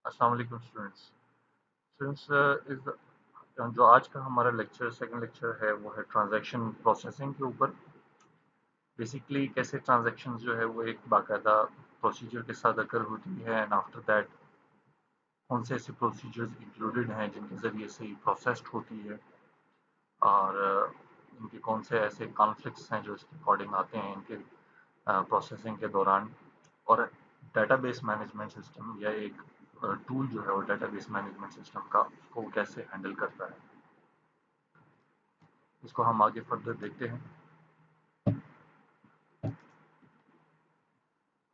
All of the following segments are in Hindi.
अस्सलाम वालेकुम स्टूडेंट्स। जो आज का हमारा सेकंड लेक्चर है वो है ट्रांजैक्शन प्रोसेसिंग के ऊपर। बेसिकली कैसे ट्रांजैक्शंस जो है वो एक बाकायदा प्रोसीजर के साथ अकर होती है एंड आफ्टर दैट कौन से ऐसे प्रोसीजर्स इंक्लूडेड हैं जिनके ज़रिए से ये प्रोसेस्ड होती है और इनके कौन से ऐसे कॉन्फ्लिक्ट्स हैं जो इसके अकॉर्डिंग आते हैं इनके प्रोसेसिंग के दौरान। और डेटाबेस मैनेजमेंट सिस्टम या एक टूल जो है वो डेटाबेस मैनेजमेंट सिस्टम का को कैसे हैंडल करता है, इसको हम आगे फर्दर देखते हैं।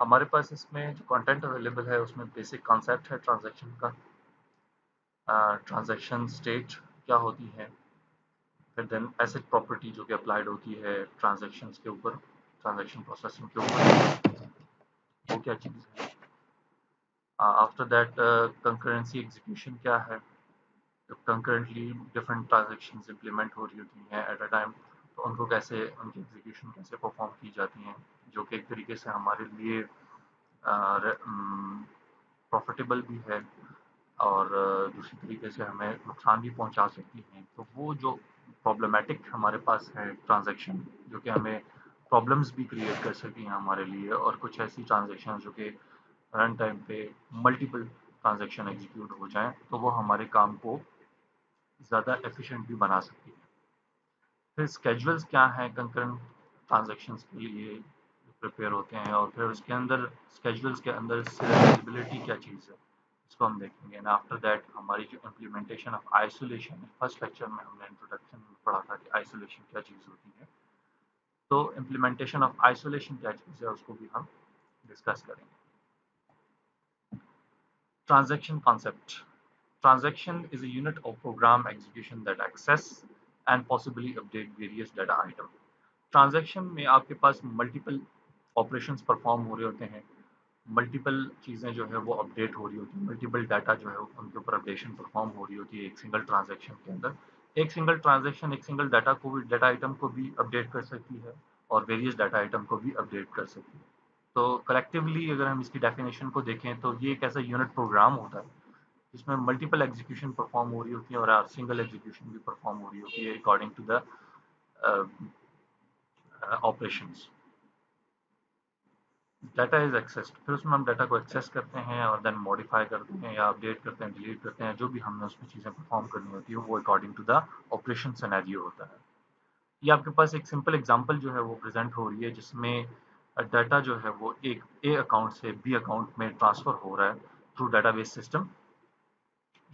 हमारे पास इसमें जो कंटेंट अवेलेबल है उसमें बेसिक कॉन्सेप्ट है ट्रांजैक्शन का, ट्रांजैक्शन स्टेट क्या होती है, फिर देन एसेट प्रॉपर्टी जो कि अप्लाइड होती है ट्रांजैक्शंस के ऊपर, ट्रांजैक्शन प्रोसेसिंग के ऊपर, वो क्या चीज़ है। आफ्टर दैट कंकरेंसी एग्जीक्यूशन क्या है, जब कंकरेंटली डिफरेंट ट्रांजैक्शंस इंप्लीमेंट हो रही होती हैं एट अ टाइम, तो उनको कैसे उनकी एग्जीक्यूशन कैसे परफॉर्म की जाती हैं, जो कि एक तरीके से हमारे लिए प्रॉफिटेबल भी है और दूसरी तरीके से हमें नुकसान भी पहुंचा सकती हैं। तो वो जो प्रॉब्लमेटिक हमारे पास है ट्रांजैक्शन, जो कि हमें प्रॉब्लम्स भी क्रिएट कर सकती हैं हमारे लिए, और कुछ ऐसी ट्रांजैक्शन जो कि रन टाइम पे मल्टीपल ट्रांजैक्शन एग्जीक्यूट हो जाएं तो वो हमारे काम को ज़्यादा एफिशिएंट भी बना सकती है। फिर स्केड्यूल्स क्या हैं कंकरेंट ट्रांजैक्शंस के लिए प्रिपेयर होते हैं, और फिर उसके अंदर स्केड्यूल्स के अंदर सीरियलाइजेबिलिटी क्या चीज़ है, इसको हम देखेंगे। एंड आफ्टर दैट हमारी जो इम्प्लीमेंटेशन ऑफ आइसोलेशन है, फर्स्ट लेक्चर में हमने इंट्रोडक्शन में पढ़ा था कि आइसोलेशन क्या चीज़ होती है, तो इम्प्लीमेंटेशन ऑफ आइसोलेशन क्या चीज़ है उसको भी हम डिस्कस करेंगे। Transaction concept. Transaction is a unit of program execution that access and possibly update various data item. Transaction में आपके पास मल्टीपल ऑपरेशंस परफॉर्म हो रहे होते हैं, मल्टीपल चीज़ें जो है वो अपडेट हो रही होती हैं, मल्टीपल डाटा जो है उनके ऊपर अपडेशन परफॉर्म हो रही होती है एक सिंगल ट्रांजैक्शन के अंदर। एक सिंगल ट्रांजैक्शन एक सिंगल डाटा आइटम को भी अपडेट कर सकती है और वेरियस डाटा आइटम को भी अपडेट कर सकती है। तो कलेक्टिवली अगर हम इसकी डेफिनेशन को देखें तो ये एक ऐसा यूनिट प्रोग्राम होता है जिसमें मल्टीपल एग्जीक्यूशन परफॉर्म हो रही होती है और सिंगल एग्जीक्यूशन भी परफॉर्म हो रही होती है according to the operations. Data is accessed, फिर उसमें हम डाटा को एक्सेस करते हैं और देन मॉडिफाई करते हैं या अपडेट करते हैं, डिलीट करते हैं, जो भी हमने उसमें चीज़ें परफॉर्म करनी होती है वो according to the operation scenario होता है। ये आपके पास एक सिंपल एग्जांपल जो है वो प्रेजेंट हो रही है जिसमें डाटा जो है वो एक ए अकाउंट से बी अकाउंट में ट्रांसफ़र हो रहा है थ्रू डाटाबेस सिस्टम,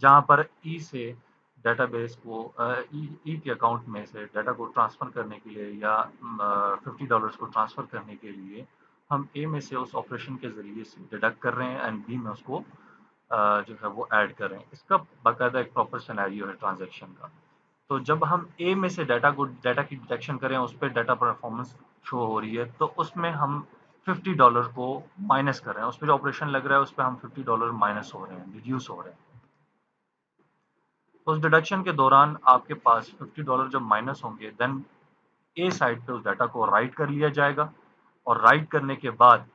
जहाँ पर ई से डेटाबेस को ई के अकाउंट में से डाटा को ट्रांसफ़र करने के लिए या $50 को ट्रांसफ़र करने के लिए हम ए में से उस ऑपरेशन के ज़रिए से डिडक्ट कर रहे हैं एंड बी में उसको जो है वो ऐड कर रहे हैं। इसका बाकायदा एक प्रॉपर सिनेरियो है ट्रांजैक्शन का। तो जब हम ए में से डाटा की डिटेक्शन करें, उस पर डाटा परफॉर्मेंस शो हो रही है, तो उसमें हम $50 को माइनस कर रहे हैं, उस पर जो ऑपरेशन लग रहा है उस पर हम $50 माइनस हो रहे हैं, रिड्यूस हो रहे हैं। उस डिडक्शन के दौरान आपके पास $50 जब माइनस होंगे, देन ए साइड पे उस डाटा को राइट कर लिया जाएगा और राइट करने के बाद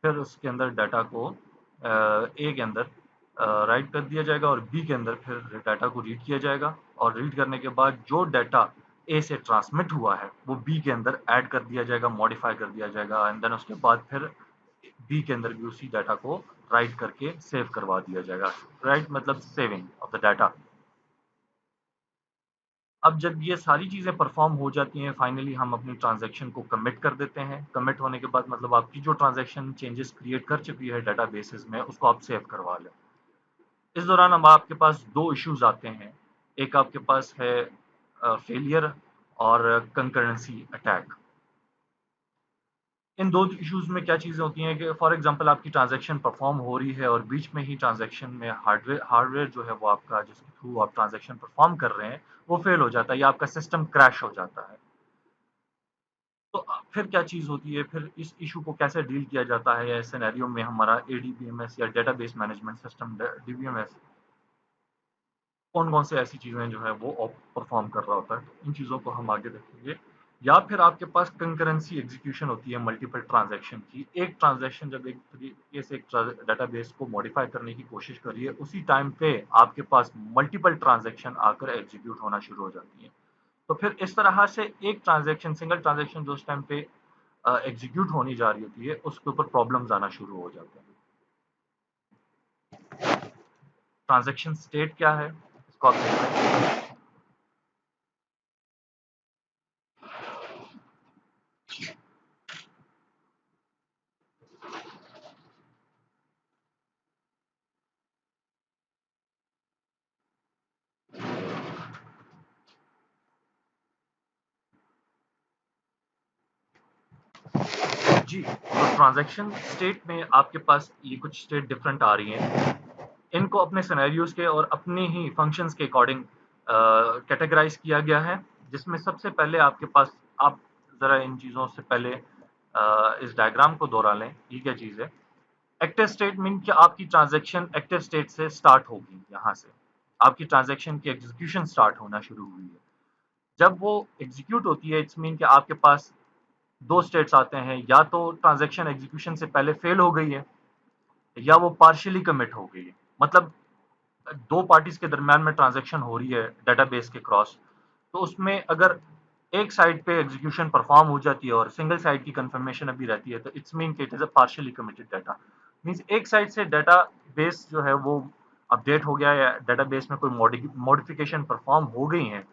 फिर उसके अंदर डाटा को ए के अंदर राइट कर दिया जाएगा और बी के अंदर फिर डाटा को रीड किया जाएगा, और रीड करने के बाद जो डाटा ए से ट्रांसमिट हुआ है वो बी के अंदर ऐड कर दिया जाएगा, मॉडिफाई कर दिया जाएगा, एंड देन उसके बाद फिर बी के अंदर भी उसी डाटा को राइट करके सेव करवा दिया जाएगा। राइट मतलब सेविंग ऑफ द डाटा। अब जब ये सारी चीज़ें परफॉर्म हो जाती हैं, फाइनली हम अपनी ट्रांजैक्शन को कमिट कर देते हैं। कमिट होने के बाद मतलब आपकी जो ट्रांजैक्शन चेंजेस क्रिएट कर चुकी है डेटाबेसेस में, उसको आप सेव करवा लें। इस दौरान अब आपके पास दो इश्यूज आते हैं। एक आपके पास है फेलियर और कंकरेंसी अटैक। इन दो इश्यूज में क्या चीज़ें होती हैं कि फॉर एग्जांपल आपकी ट्रांजैक्शन परफॉर्म हो रही है और बीच में ही ट्रांजैक्शन में हार्डवेयर जो है वो आपका, जिसके थ्रू आप ट्रांजैक्शन परफॉर्म कर रहे हैं, वो फेल हो जाता है या आपका सिस्टम क्रैश हो जाता है। तो फिर क्या चीज़ होती है, फिर इस इशू को कैसे डील किया जाता है, या इस सिनेरियो में हमारा एडीबीएमएस या डेटाबेस मैनेजमेंट सिस्टम डीबीएमएस कौन कौन से ऐसी चीज़ें जो है वो परफॉर्म कर रहा होता है। इन चीज़ों को हम आगे देखेंगे या फिर आपके पास कंकरेंसी एग्जीक्यूशन होती है मल्टीपल ट्रांजैक्शन की। एक ट्रांजैक्शन जब एक तरीके से एक डेटाबेस को मॉडिफाई करने की कोशिश करिए, उसी टाइम पे आपके पास मल्टीपल ट्रांजैक्शन आकर एग्जीक्यूट होना शुरू हो जाती है। तो फिर इस तरह से एक ट्रांजैक्शन, सिंगल ट्रांजैक्शन जो उस टाइम पे एग्जीक्यूट होनी जा रही होती है, उसके ऊपर प्रॉब्लम्स आना शुरू हो जाते हैं। ट्रांजैक्शन स्टेट क्या है, इसको आप देख सकते हैं। जी, तो ट्रांजैक्शन स्टेट में आपके पास ये कुछ स्टेट डिफरेंट आ रही हैं। इनको अपने सिनेरियोज के और अपने ही फंक्शंस के अकॉर्डिंग कैटेगराइज किया गया है, जिसमें सबसे पहले आपके पास, आप ज़रा इन चीज़ों से पहले इस डायग्राम को दोहरा लें। ये क्या चीज़ है? एक्टिव स्टेट मीन कि आपकी ट्रांजैक्शन एक्टिव स्टेट से स्टार्ट होगी। यहाँ से आपकी ट्रांजैक्शन की एग्जीक्यूशन स्टार्ट होना शुरू हुई है। जब वो एग्जीक्यूट होती है, इट्स मीन कि आपके पास दो स्टेट्स आते हैं, या तो ट्रांजैक्शन एग्जीक्यूशन से पहले फेल हो गई है, या वो पार्शियली कमिट हो गई है। मतलब दो पार्टीज के दरमियान में ट्रांजैक्शन हो रही है डेटाबेस के क्रॉस, तो उसमें अगर एक साइड पे एग्जीक्यूशन परफॉर्म हो जाती है और सिंगल साइड की कंफर्मेशन अभी रहती है, तो इट्स मीन कि it is a partially committed data. Means एक साइड से डाटा बेस जो है वो अपडेट हो गया है, या डेटाबेस में कोई मॉडिफिकेशन परफॉर्म हो गई है,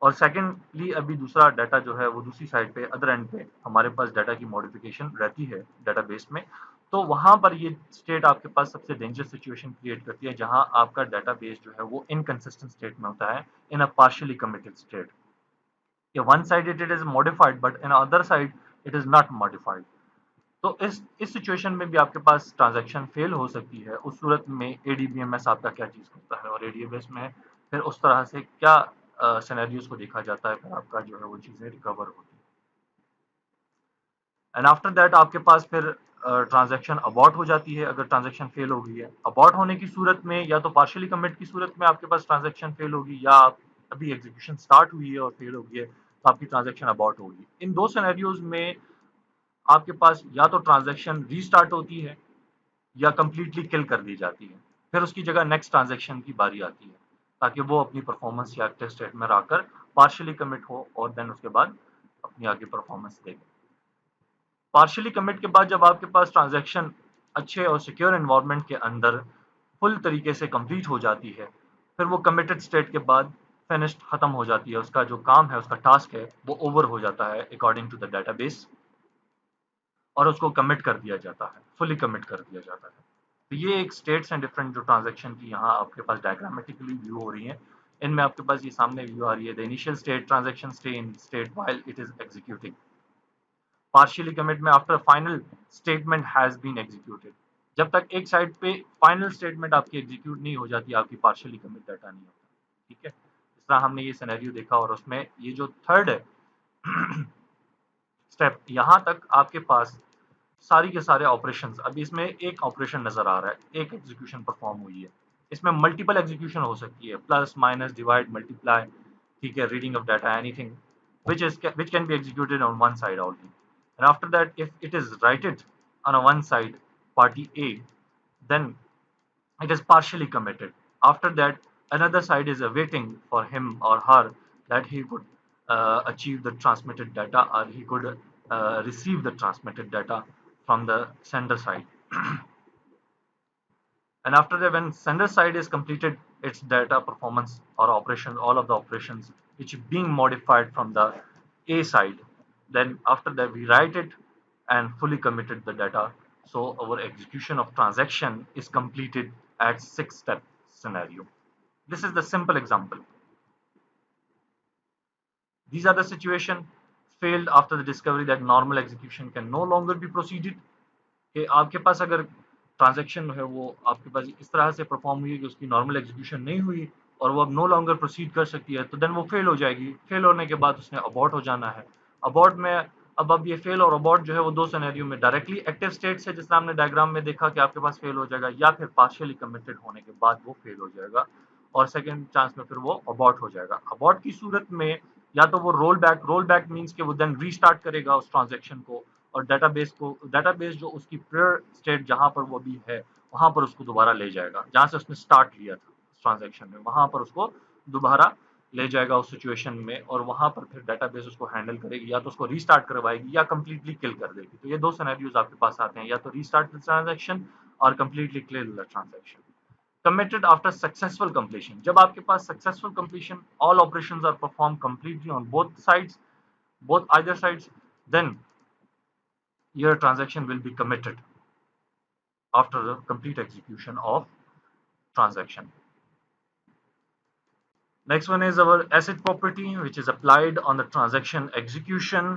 और सेकेंडली अभी दूसरा डाटा जो है वो दूसरी साइड पे, अदर एंड पे हमारे पास डाटा की मॉडिफिकेशन रहती है डेटाबेस में। तो वहां पर ये स्टेट आपके पास सबसे डेंजर सिचुएशन क्रिएट करती है, जहां आपका डेटाबेस जो है वो इनकंसिस्टेंट स्टेट में होता है, इन अ पार्शियली कमिटेड स्टेट। या one side it is modified, but in other side it is not modified. तो इस सिचुएशन में भी आपके पास ट्रांजैक्शन फेल हो सकती है। उस सूरत में एडीबीएमएस आपका क्या चीज करता है, और एडीबीएमएस में फिर उस तरह से क्या सिनेरियोज को देखा जाता है, फिर आपका जो है वो चीजें रिकवर होती है। एंड आफ्टर दैट आपके पास फिर ट्रांजैक्शन अबॉर्ट हो जाती है, अगर ट्रांजैक्शन फेल हो गई है। अबॉर्ट होने की सूरत में, या तो पार्शियली कमिट की सूरत में आपके पास ट्रांजैक्शन फेल होगी, या अभी एग्जीक्यूशन स्टार्ट हुई है और फेल हो गई है, तो आपकी ट्रांजैक्शन अबॉर्ट होगी। इन दो सिनेरियोज में आपके पास या तो ट्रांजैक्शन रीस्टार्ट होती है, या कंप्लीटली किल कर दी जाती है। फिर उसकी जगह नेक्स्ट ट्रांजैक्शन की बारी आती है, ताकि वो अपनी परफॉर्मेंस या एक्टिव स्टेट में आकर पार्शियली कमिट हो, और देन उसके बाद अपनी आगे परफॉर्मेंस देगा। पार्शियली कमिट के बाद जब आपके पास ट्रांजैक्शन अच्छे और सिक्योर एनवायरनमेंट के अंदर फुल तरीके से कंप्लीट हो जाती है, फिर वो कमिटेड स्टेट के बाद फिनिश्ड खत्म हो जाती है, उसका जो काम है, उसका टास्क है, वो ओवर हो जाता है अकॉर्डिंग टू द डेटाबेस, और उसको कमिट कर दिया जाता है, फुली कमिट कर दिया जाता है। तो ये एक स्टेट्स एंड डिफरेंट जो ट्रांजैक्शन की यहाँ आपके पास डायग्रामेटिकली व्यू हो रही है, इनमें आपके पास ये सामने व्यू आ रही है। The initial state transaction stay in state while it is executing. Partially commit में after final statement has been executed. जब तक एक साइड पे फाइनल स्टेटमेंट आपकी एग्जीक्यूट नहीं हो जाती, आपकी पार्शियली कमिट डाटा नहीं होता। ठीक है, इस तरह हमने ये सिनेरियो देखा, और उसमें ये जो थर्ड है स्टेप, यहाँ तक आपके पास सारी के सारे ऑपरेशंस, अभी इसमें एक ऑपरेशन नजर आ रहा है, एक एग्जीक्यूशन परफॉर्म हुई है। इसमें मल्टीपल एग्जीक्यूशन हो सकती है, प्लस माइनस डिवाइड मल्टीप्लाई, ठीक है, reading of data, anything which can be executed on one side only. And after that, if it is righted on a one side, party A, then it is partially committed. After that, another side is awaiting for him or her that he could achieve the transmitted data, or he could receive the transmitted data from the sender side. And after that, when sender side is completed its data performance or operations, all of the operations which are being modified from the A side, then after that we write it and fully committed the data. So our execution of transaction is completed at 6-step scenario. This is the simple example. These are the situation failed after the discovery that normal execution can no longer be proceeded. कि आपके पास अगर ट्रांजैक्शन है वो आपके पास इस तरह से परफॉर्म हुई कि उसकी नॉर्मल एग्जीक्यूशन नहीं हुई, और वो अब नो लॉन्गर प्रोसीड कर सकती है, तो देन वो फेल हो जाएगी। फेल होने के बाद उसने अबॉर्ट हो जाना है। अबॉर्ट में अब ये फेल और अबॉर्ट जो है वो दो सिनेरियो में, डायरेक्टली एक्टिव स्टेट से जिस हमने डायग्राम में देखा कि आपके पास फेल हो जाएगा, या फिर पार्शियली कमिटेड होने के बाद वो फेल हो जाएगा, और सेकेंड चांस में फिर वो अबॉर्ट हो जाएगा। अबॉर्ट की सूरत में या तो वो रोल बैक मीन्स कि वो देन रीस्टार्ट करेगा उस ट्रांजेक्शन को, और डेटाबेस जो उसकी प्रियर स्टेट जहां पर वो भी है वहां पर उसको दोबारा ले जाएगा, जहां से उसने स्टार्ट लिया था ट्रांजेक्शन में, वहां पर उसको दोबारा ले जाएगा उस सिचुएशन में, और वहां पर फिर डेटाबेस उसको हैंडल करेगी, या तो उसको रीस्टार्ट करवाएगी या कंप्लीटली किल कर देगी। तो ये दो सिनेरियोज आपके पास आते हैं, या तो रीस्टार्ट द ट्रांजैक्शन और completely kill the transaction. Committed after successful completion, जब आपके पास successful completion, all operations are performed completely on both sides, both either sides, then your transaction will be committed after the complete execution of transaction. Next one is our asset property, which is applied on the transaction execution.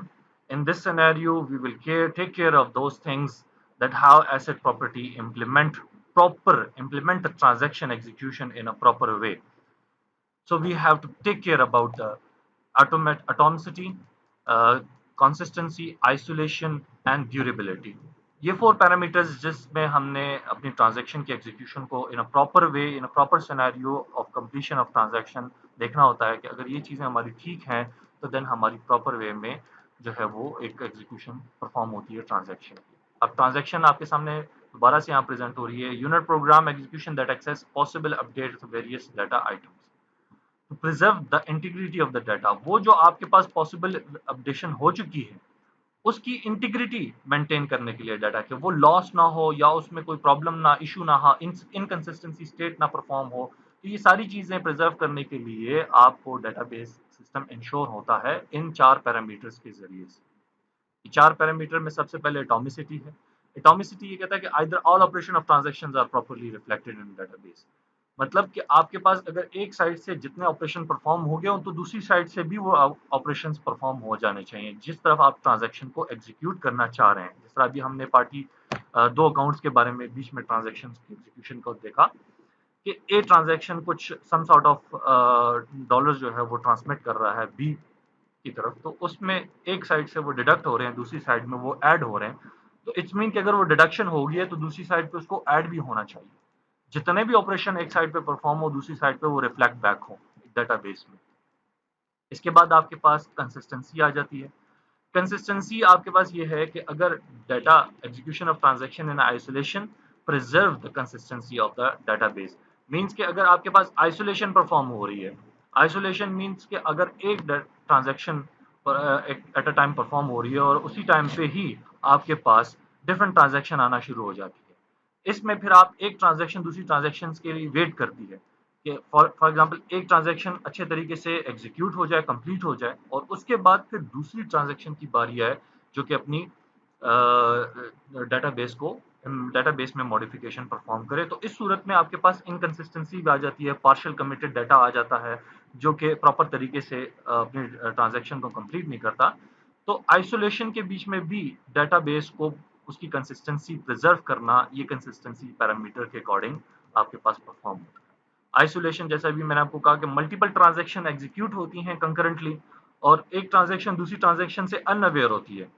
In this scenario, we will take care of those things that how asset property implement the transaction execution in a proper way. So we have to take care about the atomicity, uh, consistency, isolation and durability. ये 4 पैरामीटर्स जिसमें हमने अपनी ट्रांजैक्शन की एग्जीक्यूशन को in a proper way, in a proper scenario of completion of transaction देखना होता है कि अगर ये चीज़ें हमारी ठीक हैं तो देन हमारी प्रॉपर वे में जो है वो एक एग्जीक्यूशन परफॉर्म होती है ट्रांजैक्शन की। अब ट्रांजैक्शन आपके सामने दोबारा से यहाँ प्रेजेंट हो रही है। Unit program execution that access possible update various data items to preserve the integrity of the data. वो जो आपके पास पॉसिबल अपडेशन हो चुकी है उसकी इंटीग्रिटी मेंटेन करने के लिए डाटा के वो लॉस ना हो, या उसमें कोई प्रॉब्लम ना, इशू ना हो, इनकंसिस्टेंसी स्टेट ना परफॉर्म हो। तो ये सारी चीजें प्रिजर्व करने के लिए आपको डेटाबेस सिस्टम इंश्योर होता है इन 4 पैरामीटर्स के जरिए से। 4 पैरामीटर में सबसे पहले एटॉमिसिटी है। एटॉमिसिटी ये कहता है कि either all operation of transactions are properly reflected in database. मतलब कि आपके पास अगर एक साइड से जितने ऑपरेशन परफॉर्म हो गए हो तो दूसरी साइड से भी वो ऑपरेशंस परफॉर्म हो जाने चाहिए जिस तरफ आप ट्रांजैक्शन को एग्जीक्यूट करना चाह रहे हैं। जिस तरह अभी हमने पार्टी दो अकाउंट्स के बारे में बीच में ट्रांजैक्शन के एग्जीक्यूशन को देखा कि ए ट्रांजैक्शन कुछ सम सॉर्ट ऑफ डॉलर जो है वो ट्रांसमिट कर रहा है बी की तरफ, तो उसमें एक साइड से वो डिडक्ट हो रहे हैं, दूसरी साइड में वो ऐड हो रहे हैं। तो इट्स मीन कि अगर वो डिडक्शन हो गई है तो दूसरी साइड पे उसको ऐड भी होना चाहिए। जितने भी ऑपरेशन एक साइड पे परफॉर्म हो दूसरी साइड पे वो रिफ्लेक्ट बैक हो डेटाबेस में। इसके बाद आपके पास कंसिस्टेंसी आ जाती है। कंसिस्टेंसी आपके पास ये है कि अगर data execution of transaction in isolation preserve the consistency of the database. Means कि अगर आपके पास आइसोलेशन परफॉर्म हो रही है, आइसोलेशन मींस कि अगर एक transaction at a time perform हो रही है और उसी टाइम पे ही आपके पास डिफरेंट ट्रांजैक्शन आना शुरू हो जाती है। इसमें फिर आप एक ट्रांजैक्शन दूसरी ट्रांजैक्शन के लिए वेट करती है कि फॉर एग्जांपल एक ट्रांजैक्शन अच्छे तरीके से एग्जीक्यूट हो जाए, कंप्लीट हो जाए, और उसके बाद फिर दूसरी ट्रांजैक्शन की बारी आए जो कि अपनी डेटाबेस में मॉडिफिकेशन परफॉर्म करे। तो इस सूरत में आपके पास इनकंसिस्टेंसी भी आ जाती है, पार्शियल कमिटेड डाटा आ जाता है जो कि प्रॉपर तरीके से अपनी ट्रांजैक्शन को कंप्लीट नहीं करता। तो आइसोलेशन के बीच में भी डेटाबेस को उसकी कंसिस्टेंसी प्रिजर्व करना, ये कंसिस्टेंसी पैरामीटर के अकॉर्डिंग आपके पास परफॉर्म होता है। आइसोलेशन जैसा भी मैंने आपको कहा कि मल्टीपल ट्रांजैक्शन एग्जीक्यूट होती हैं कंकरेंटली, और एक ट्रांजैक्शन दूसरी ट्रांजैक्शन से अनअवेयर होती है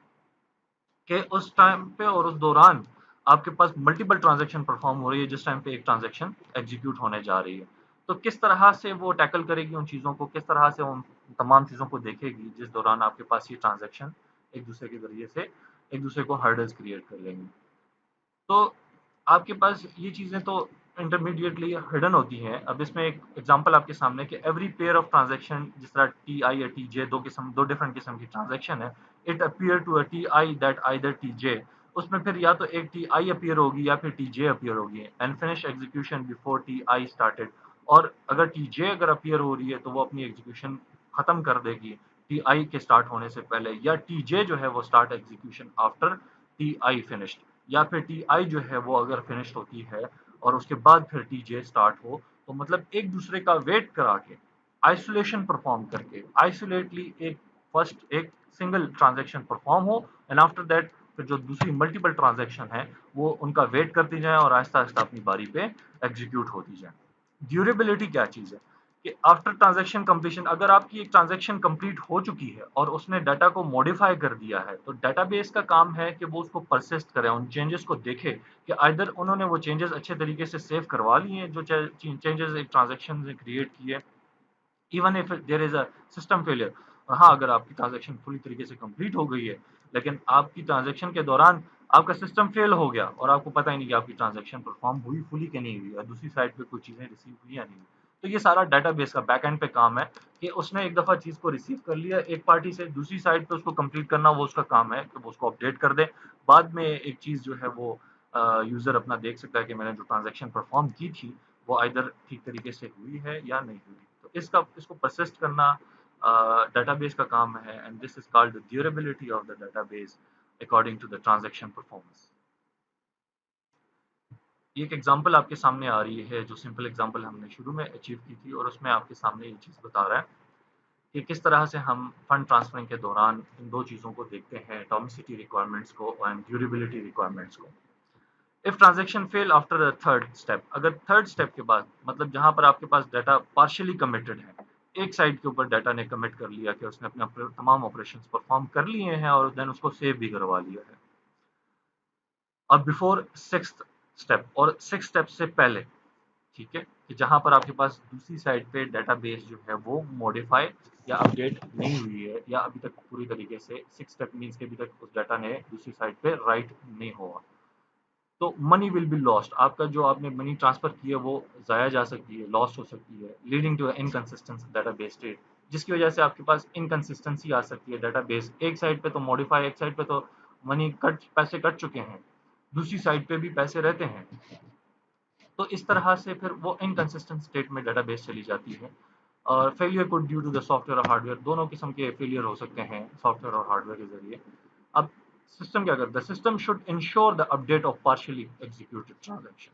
कि उस टाइम पे और उस दौरान आपके पास मल्टीपल ट्रांजैक्शन परफॉर्म हो रही है जिस टाइम पे एक ट्रांजैक्शन एग्जीक्यूट होने जा रही है। तो किस तरह से वो टैकल करेगी उन चीज़ों को, किस तरह से उन तमाम चीज़ों को देखेगी जिस दौरान आपके पास ये ट्रांजैक्शन एक दूसरे के जरिए से एक दूसरे को हर्डल्स क्रिएट कर लेंगी। तो आपके पास ये चीज़ें तो इंटरमीडिएटली हिडन होती हैं। अब इसमें एक एग्जांपल आपके सामने कि एवरी पेयर ऑफ ट्रांजैक्शन, जिस तरह टी आई या टी जे दो डिफरेंट किस्म की ट्रांजैक्शन है, it appear to a T I that either T J, उसमें फिर या तो एक टी आई अपीयर होगी या फिर टी जे अपीयर होगी, and finish execution before T I started. और अगर टी जे अगर अपीयर हो रही है तो वो अपनी एग्जीक्यूशन खत्म कर देगी टी आई के स्टार्ट होने से पहले, या टी जे जो है वो start execution after T I finished, या फिर टी आई जो है वो अगर फिनिश होती है और उसके बाद फिर टी जे स्टार्ट हो। तो मतलब एक दूसरे का वेट करा के, आइसोलेशन परफॉर्म करके, आइसोलेटली एक सिंगल ट्रांजेक्शन परफॉर्म हो, एंड आफ्टर दैट फिर जो दूसरी मल्टीपल ट्रांजेक्शन है वो उनका वेट करती जाए और आहिस्ता आहिस्ता अपनी बारी पे एग्जीक्यूट होती जाए। ड्यूरेबिलिटी क्या चीज़ है कि आफ्टर ट्रांजैक्शन कंप्लीशन, अगर आपकी एक ट्रांजैक्शन कंप्लीट हो चुकी है और उसने डाटा को मॉडिफाई कर दिया है तो डेटाबेस का काम है कि वो उसको परसिस्ट करे, उन चेंजेस को देखे कि आइदर उन्होंने वो चेंजेस अच्छे तरीके से सेव करवा लिए हैं जो चेंजेस एक ट्रांजैक्शन ने क्रिएट किए, even if there is a system failure, हाँ, अगर आपकी ट्रांज़ैक्शन पूरी तरीके से कंप्लीट हो गई है, लेकिन आपकी ट्रांज़ैक्शन के दौरान आपका सिस्टम फ़ेल हो गया और आपको पता ही नहीं कि आपकी ट्रांज़ैक्शन परफ़ॉर्म हुई फुली कि नहीं हुई और दूसरी साइड पे कुछ चीज़ें रिसीव हुई या नहीं हुई। तो ये सारा डेटाबेस का बैक एंड पे काम है कि उसने एक दफ़ा चीज़ को रिसीव कर लिया एक पार्टी से, दूसरी साइड पे उसको कंप्लीट करना वो उसका काम है कि वो उसको अपडेट कर दे। बाद में एक चीज़ जो है वो यूज़र अपना देख सकता है कि मैंने जो ट्रांज़ैक्शन परफ़ॉर्म की थी, वो आइदर ठीक तरीके से हुई है या नहीं हुई। तो इसको परसिस्ट करना डेटाबेस का काम है and this is called the durability of the database according to the transaction performance. ये एक एग्जांपल आपके सामने आ रही है जो सिंपल एग्जांपल हमने शुरू में अचीव की थी और उसमें आपके सामने ये चीज़ बता रहा है कि किस तरह से हम फंड ट्रांसफरिंग के दौरान इन दो चीज़ों को देखते हैं, एटॉमिसिटी रिक्वायरमेंट्स को एंड ड्यूरेबिलिटी रिक्वायरमेंट्स को। If transaction fail after the third step, अगर थर्ड स्टेप के बाद मतलब जहां पर आपके पास डाटा पार्शियली कमिटेड है, एक साइड के ऊपर डाटा ने कमिट कर लिया कि उसने अपने तमाम ऑपरेशंस परफॉर्म कर लिए हैं और देन उसको सेव भी करवा लिया है, अब बिफोर सिक्स्थ स्टेप और सिक्स स्टेप से पहले, ठीक है, कि जहां पर आपके पास दूसरी साइड पे डाटाबेस जो है वो मॉडिफाई या अपडेट नहीं हुई है या अभी तक पूरी तरीके से सिक्स स्टेप मीन्स के अभी तक उस डाटा ने दूसरी साइड पे राइट नहीं हुआ, तो मनी विल बी लॉस्ट, आपका जो आपने मनी ट्रांसफर की है वो जाया जा सकती है, लॉस्ट हो सकती है, leading to inconsistent database state, जिसकी वजह से आपके पास इनकंसिस्टेंसी आ सकती है। डाटाबेस एक साइड पे तो मॉडिफाई, एक साइड पे तो मनी कट, पैसे कट चुके हैं, दूसरी साइड पे भी पैसे रहते हैं, तो इस तरह से फिर वो इनकंसिस्टेंट स्टेट में डाटाबेस चली जाती है। और failure could due to the software और हार्डवेयर, दोनों किस्म के फेलियर हो सकते हैं सॉफ्टवेयर और हार्डवेयर के जरिए। अब सिस्टम क्या करता है, system should ensure the update of partially executed transaction,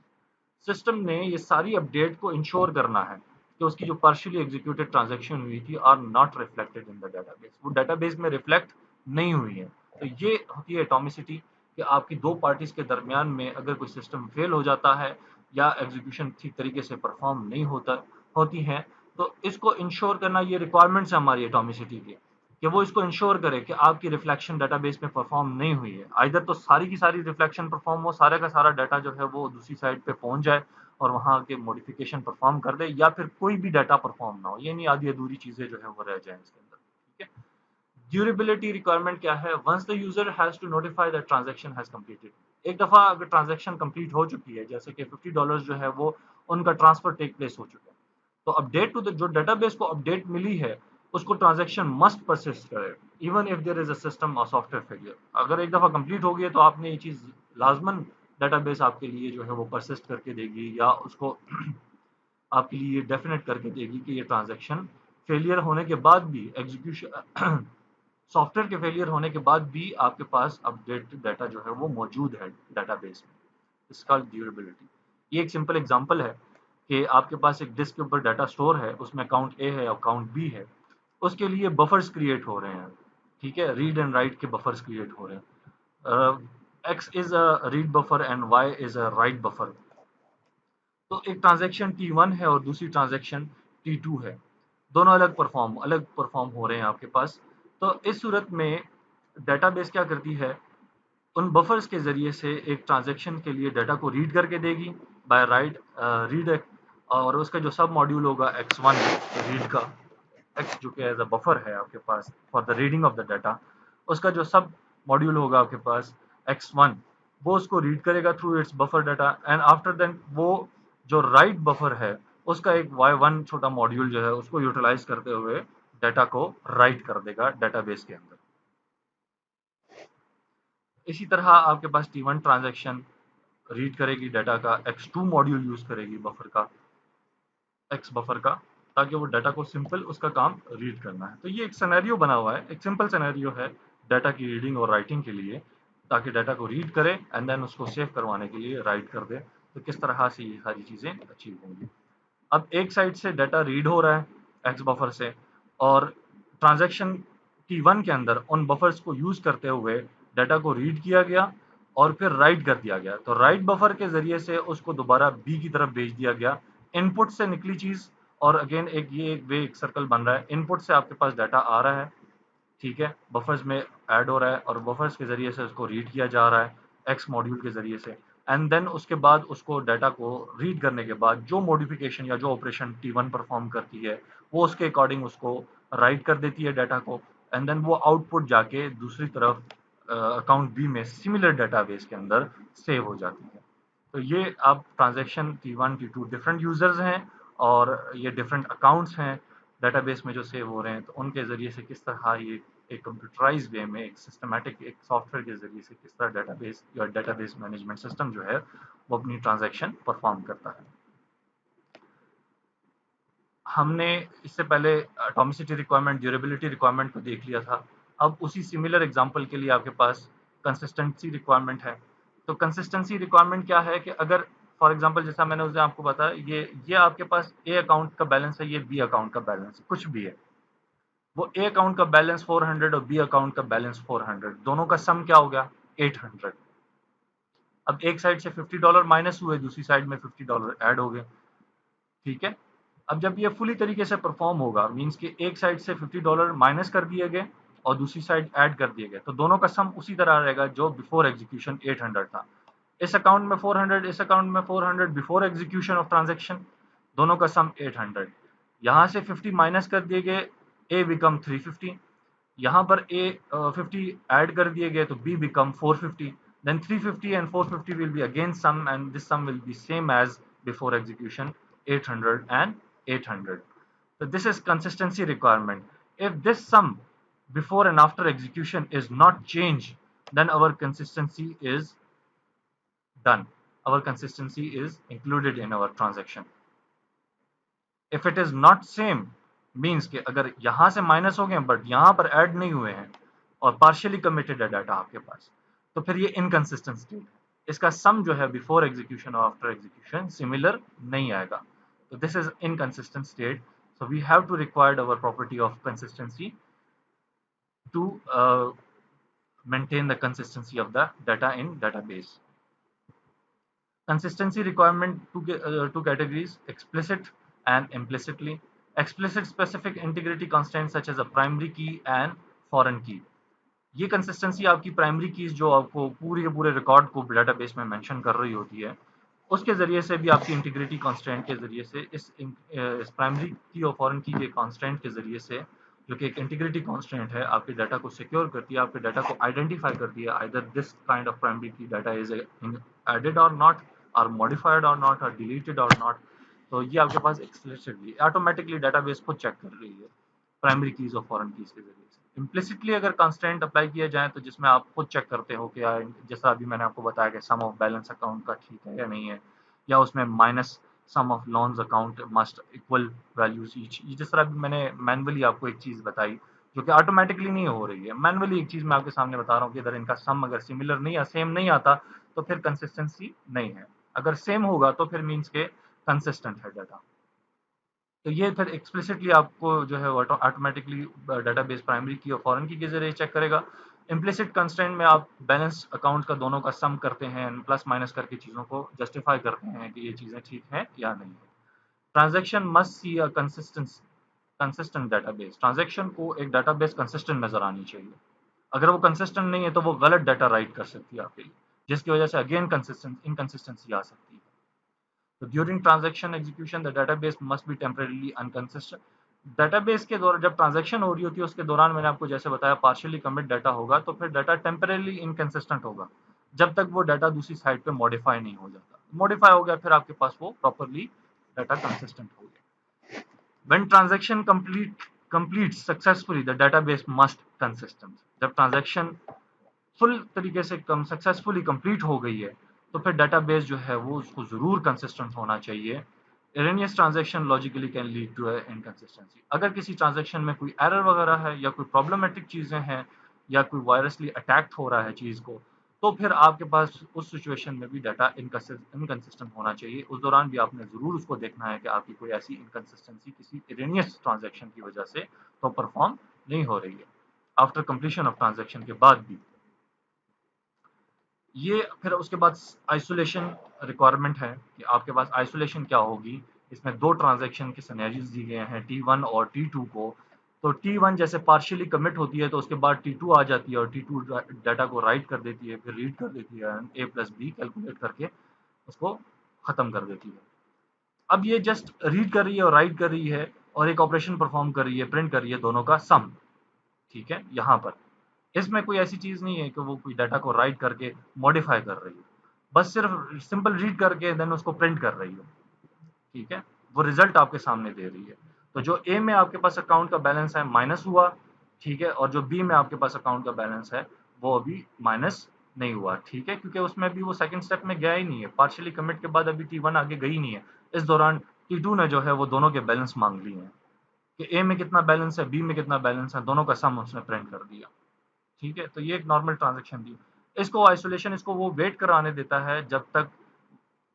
system ने ये सारी अपडेट को इंश्योर करना है कि उसकी जो पार्शियली एग्जीक्यूटेड ट्रांजैक्शन हुई थी are not reflected in the database, वो डेटाबेस में रिफ्लेक्ट नहीं हुई है। तो ये होती है एटॉमिसिटी कि आपकी दो पार्टीज के दरमियान में अगर कोई सिस्टम फेल हो जाता है या एग्जीक्यूशन ठीक तरीके से परफॉर्म नहीं होती है, तो इसको इंश्योर करना, ये रिक्वायरमेंट्स है हमारी एटॉमिसिटी की कि वो इसको इंश्योर करे कि आपकी रिफ्लेक्शन डाटाबेस में परफॉर्म नहीं हुई है, आइदर तो सारी की सारी रिफ्लेक्शन परफॉर्म हो, सारा का सारा डाटा जो है वो दूसरी साइड पे पहुंच जाए और वहां के मॉडिफिकेशन परफॉर्म कर दे, या फिर कोई भी डाटा परफॉर्म ना हो, ये नहीं आधी अधूरी चीजें जो है वो रह जाए इसके अंदर, ठीक है। ड्यूरेबिलिटी रिक्वायरमेंट क्या है, once the user has to notify that transaction has completed, एक दफा अगर ट्रांजैक्शन कंप्लीट हो चुकी है, जैसे कि $50 जो है वो उनका ट्रांसफर टेक प्लेस हो चुका है, तो अपडेट टू द जो डेटाबेस को अपडेट मिली है उसको ट्रांजैक्शन मस्ट परसिस्ट करे even if there is a system और सॉफ्टवेयर फेलियर, अगर एक दफा कंप्लीट हो गई है तो आपने ये चीज लाजमन डेटाबेस आपके लिए जो है वो परसिस्ट करके देगी या उसको आपके लिए डेफिनेट करके देगी कि ये ट्रांजैक्शन फेलियर होने के बाद भी एग्जीक्यूशन सॉफ्टवेयर के फेलियर होने के बाद भी आपके पास अपडेटेड डाटा जो है वो मौजूद है डाटाबेस में, इसका ड्यूरेबिलिटी। ये एक सिंपल एग्जांपल है कि आपके पास एक डिस्क के ऊपर डाटा स्टोर है, उसमें अकाउंट ए है अकाउंट बी है, उसके लिए बफर्स क्रिएट हो रहे हैं, ठीक है, रीड एंड राइट के बफर्स क्रिएट हो रहे हैं, X is a read buffer and Y is a write buffer, तो एक ट्रांजैक्शन T1 है और दूसरी ट्रांजैक्शन T2 है, दोनों अलग परफॉर्म हो रहे हैं आपके पास। तो इस सूरत में डेटाबेस क्या करती है, उन बफर्स के ज़रिए से एक ट्रांजैक्शन के लिए डाटा को रीड करके देगी बाय राइट रीड, और उसका जो सब मॉड्यूल होगा x1 रीड का, x जो कि एज अ बफर है आपके पास for the reading of the data, उसका जो सब मॉड्यूल होगा आपके पास x1, वो उसको रीड करेगा through its buffer data and after then वो जो राइट बफर है उसका एक y1 छोटा मॉड्यूल जो है उसको यूटिलाइज करते हुए डाटा को राइट कर देगा डेटाबेस के अंदर। इसी तरह आपके पास T1 ट्रांजैक्शन रीड करेगी डाटा का, x2 मॉड्यूल यूज करेगी बफर का, एक्स बफर का, ताकि वो डाटा को सिंपल उसका काम रीड करना है। तो ये एक सिनेरियो बना हुआ है, एक सिंपल सिनेरियो है डाटा की रीडिंग और राइटिंग के लिए, ताकि डाटा को रीड करे एंड देन उसको सेव करवाने के लिए राइट कर दे। तो किस तरह से ये सारी चीज़ें अचीव होंगी। अब एक साइड से डाटा रीड हो रहा है एक्स बफर से, और ट्रांजैक्शन T1 के अंदर उन बफर्स को यूज करते हुए डाटा को रीड किया गया और फिर राइट कर दिया गया, तो राइट बफर के जरिए से उसको दोबारा बी की तरफ भेज दिया गया, इनपुट से निकली चीज, और अगेन एक ये एक वे एक सर्कल बन रहा है, इनपुट से आपके पास डाटा आ रहा है, ठीक है, बफर्स में ऐड हो रहा है और बफर्स के जरिए से उसको रीड किया जा रहा है एक्स मॉड्यूल के जरिए से, एंड देन उसके बाद उसको डाटा को रीड करने के बाद जो मॉडिफिकेशन या जो ऑपरेशन T1 परफॉर्म करती है वो उसके अकॉर्डिंग उसको राइट कर देती है डाटा को, एंड देन वो आउटपुट जाके दूसरी तरफ अकाउंट बी में सिमिलर डाटाबेस के अंदर सेव हो जाती है। तो ये अब transaction T1 T2 different users हैं और ये डिफरेंट अकाउंट्स हैं डाटाबेस में जो सेव हो रहे हैं, तो उनके जरिए से किस तरह ये एक कंप्यूटराइज वे में एक सिस्टमैटिक एक सॉफ्टवेयर के जरिए से किस तरह डाटाबेस या डाटाबेस मैनेजमेंट सिस्टम जो है वो अपनी ट्रांजैक्शन परफॉर्म करता है। हमने इससे पहले एटॉमिसिटी रिक्वायरमेंट, ड्यूरेबिलिटी रिक्वायरमेंट को देख लिया था। अब उसी सिमिलर एग्जांपल के लिए आपके पास कंसिस्टेंसी रिक्वायरमेंट है। तो कंसिस्टेंसी रिक्वायरमेंट क्या है कि अगर फॉर एग्जांपल जैसा मैंने उस दिन आपको बताया, ये आपके पास ए अकाउंट का बैलेंस है, ये बी अकाउंट का बैलेंस है, कुछ भी है। वो ए अकाउंट का बैलेंस 400 और बी अकाउंट का बैलेंस 400, दोनों का सम क्या हो गया 800। अब एक साइड से $50 माइनस हुए, दूसरी साइड में $50 ऐड हो गए, ठीक है। अब जब ये फुली तरीके से परफॉर्म होगा, मींस कि एक साइड से $50 माइनस कर दिए गए और दूसरी साइड ऐड कर दिए गए, तो दोनों का सम उसी तरह रहेगा जो बिफोर एग्जीक्यूशन 800 था। इस अकाउंट में 400, इस अकाउंट में 400 बिफोर एग्जीक्यूशन ऑफ ट्रांजेक्शन, दोनों का सम 800। यहाँ से 50 माइनस कर दिए गए, ए बिकम 350, यहाँ पर ए 50 ऐड कर दिए गए तो be become 450, then 350 and 450 will be again sum, and this sum will be same as before execution 800 and 800. So this is consistency requirement. If this sum before and after execution is not changed, then our consistency is done. Our consistency is included in our transaction. If it is not same, means कि अगर यहां से माइनस हो गए बट यहां पर ऐड नहीं हुए हैं और पार्शियली कमिटेड है डाटा आपके पास, तो फिर ये इनकंसिस्टेंट स्टेट है, इसका सम जो है बिफोर एग्जीक्यूशन और आफ्टर एग्जीक्यूशन सिमिलर नहीं आएगा। तो this is inconsistent state. So we have to required our property of consistency to maintain the consistency of the data in database. Consistency requirement two categories: explicit and implicitly. Explicit specific integrity constraints such as a primary key and foreign key. ये कंसिस्टेंसी आपकी प्राइमरी कीज जो आपको पूरे के पूरे रिकॉर्ड को डाटाबेस में मेंशन कर रही होती है, उसके जरिए से भी आपकी इंटीग्रिटी कांस्टेंट के जरिए से इस प्राइमरी की और फॉरेन की के कांस्टेंट के जरिए से, जो कि एक इंटीग्रिटी कांस्टेंट है, आपके डाटा को सिक्योर करती है, आपके डाटा को आइडेंटिफाई करती है, either this kind of primary की डाटा इज एडेड और नॉट, और मॉडिफाइड और नॉट, और डिलीटेड और नॉट। तो ये आपके पास एक्सप्लिसिटली ऑटोमेटिकली डाटाबेस खुद चेक कर रही है प्राइमरी कीज और फॉरेन कीज के जरिए से। इम्प्लिसिटली अगर कांस्टेंट अप्लाई किया जाए तो जिसमें आप खुद चेक करते हो कि जैसा अभी मैंने आपको बताया कि सम ऑफ बैलेंस अकाउंट का ठीक है या नहीं है, या उसमें minus sum of loans account must equal values each, जिस तरह भी मैंने मैनुअली आपको एक चीज बताई जो कि ऑटोमेटिकली नहीं हो रही है, मैनुअली एक चीज मैं आपके सामने बता रहा हूँ कि इधर इनका सम अगर सिमिलर नहीं या सेम नहीं आता तो फिर कंसिस्टेंसी नहीं है, अगर सेम होगा तो फिर मीन्स के कंसिस्टेंट है डाटा। तो ये फिर एक्सप्लिसिटली आपको जो है ऑटोमेटिकली डाटाबेस प्राइमरी की और फॉरेन की के जरिए चेक करेगा। इम्प्लिसिट कंस्ट्रेंट में आप बैलेंस अकाउंट का दोनों का सम करते हैं, प्लस माइनस करके चीज़ों को जस्टिफाई करते हैं कि ये चीज़ें ठीक हैं या नहीं है। Transaction must see a consistent database. Transaction को एक डाटाबेस कंसिस्टेंट नजर आनी चाहिए। अगर वो कंसिस्टेंट नहीं है तो वो गलत डाटा राइट कर सकती है आपके लिए, जिसकी वजह से अगेन इनकंसिस्टेंसी आ सकती है। तो during transaction execution the database must be temporarily inconsistent. Database के दौरान जब ट्रांजैक्शन हो रही होती है उसके दौरान मैंने आपको जैसे बताया पार्शियली कमिट डाटा होगा, तो फिर डाटा टेम्परेली इनकंसिस्टेंट होगा जब तक वो डाटा दूसरी साइड पे मॉडिफाई नहीं हो जाता। मॉडिफाई हो गया फिर आपके पास वो प्रॉपरली डाटा कंसिस्टेंट हो गया। When transaction completes successfully, the database must consistent. जब ट्रांजैक्शन फुल तरीके से सक्सेसफुली कंप्लीट हो गई है तो फिर डाटाबेस जो है वो उसको जरूर कंसिस्टेंट होना चाहिए। Erroneous transaction logically can lead to inconsistency. अगर किसी ट्रांजैक्शन में कोई एरर वगैरह है या कोई प्रॉब्लमेटिक चीजें हैं या कोई वायरसली अटैक हो रहा है चीज को, तो फिर आपके पास उस सिचुएशन में भी डाटा इनकंसिस्टेंट होना चाहिए। उस दौरान भी आपने जरूर उसको देखना है कि आपकी कोई ऐसी इनकंसिस्टेंसी किसी एरेनियस ट्रांजैक्शन की वजह से तो परफॉर्म नहीं हो रही है आफ्टर कंप्लीशन ऑफ ट्रांजैक्शन के बाद भी। ये फिर उसके बाद आइसोलेशन रिक्वायरमेंट है कि आपके पास आइसोलेशन क्या होगी। इसमें दो ट्रांजैक्शन के सिनेरियोज दिए गए हैं T1 और T2 को। तो T1 जैसे पार्शियली कमिट होती है तो उसके बाद T2 आ जाती है और T2 डाटा को राइट कर देती है, फिर रीड कर देती है, A+B कैलकुलेट करके उसको खत्म कर देती है। अब ये जस्ट रीड कर रही है और राइट कर रही है और एक ऑपरेशन परफॉर्म कर रही है, प्रिंट कर रही है दोनों का सम, ठीक है, यहाँ पर इसमें कोई ऐसी चीज नहीं है कि वो कोई डाटा को राइट करके मॉडिफाई कर रही है, बस सिर्फ सिंपल रीड करके देन उसको प्रिंट कर रही है, ठीक है, वो रिजल्ट आपके सामने दे रही है। तो जो ए में आपके पास अकाउंट का बैलेंस है माइनस हुआ, ठीक है, और जो बी में आपके पास अकाउंट का बैलेंस है वो अभी माइनस नहीं हुआ, ठीक है, क्योंकि उसमें अभी वो सेकंड स्टेप में गया ही नहीं है, पार्शियली कमिट के बाद अभी T1 आगे गई नहीं है। इस दौरान T2 ने जो है वो दोनों के बैलेंस मांग लिए हैं कि ए में कितना बैलेंस है, बी में कितना बैलेंस है, दोनों का सम उसने प्रिंट कर दिया, ठीक है। तो ये एक नॉर्मल ट्रांजेक्शन थी। इसको आइसोलेशन, इसको वो वेट कराने देता है जब तक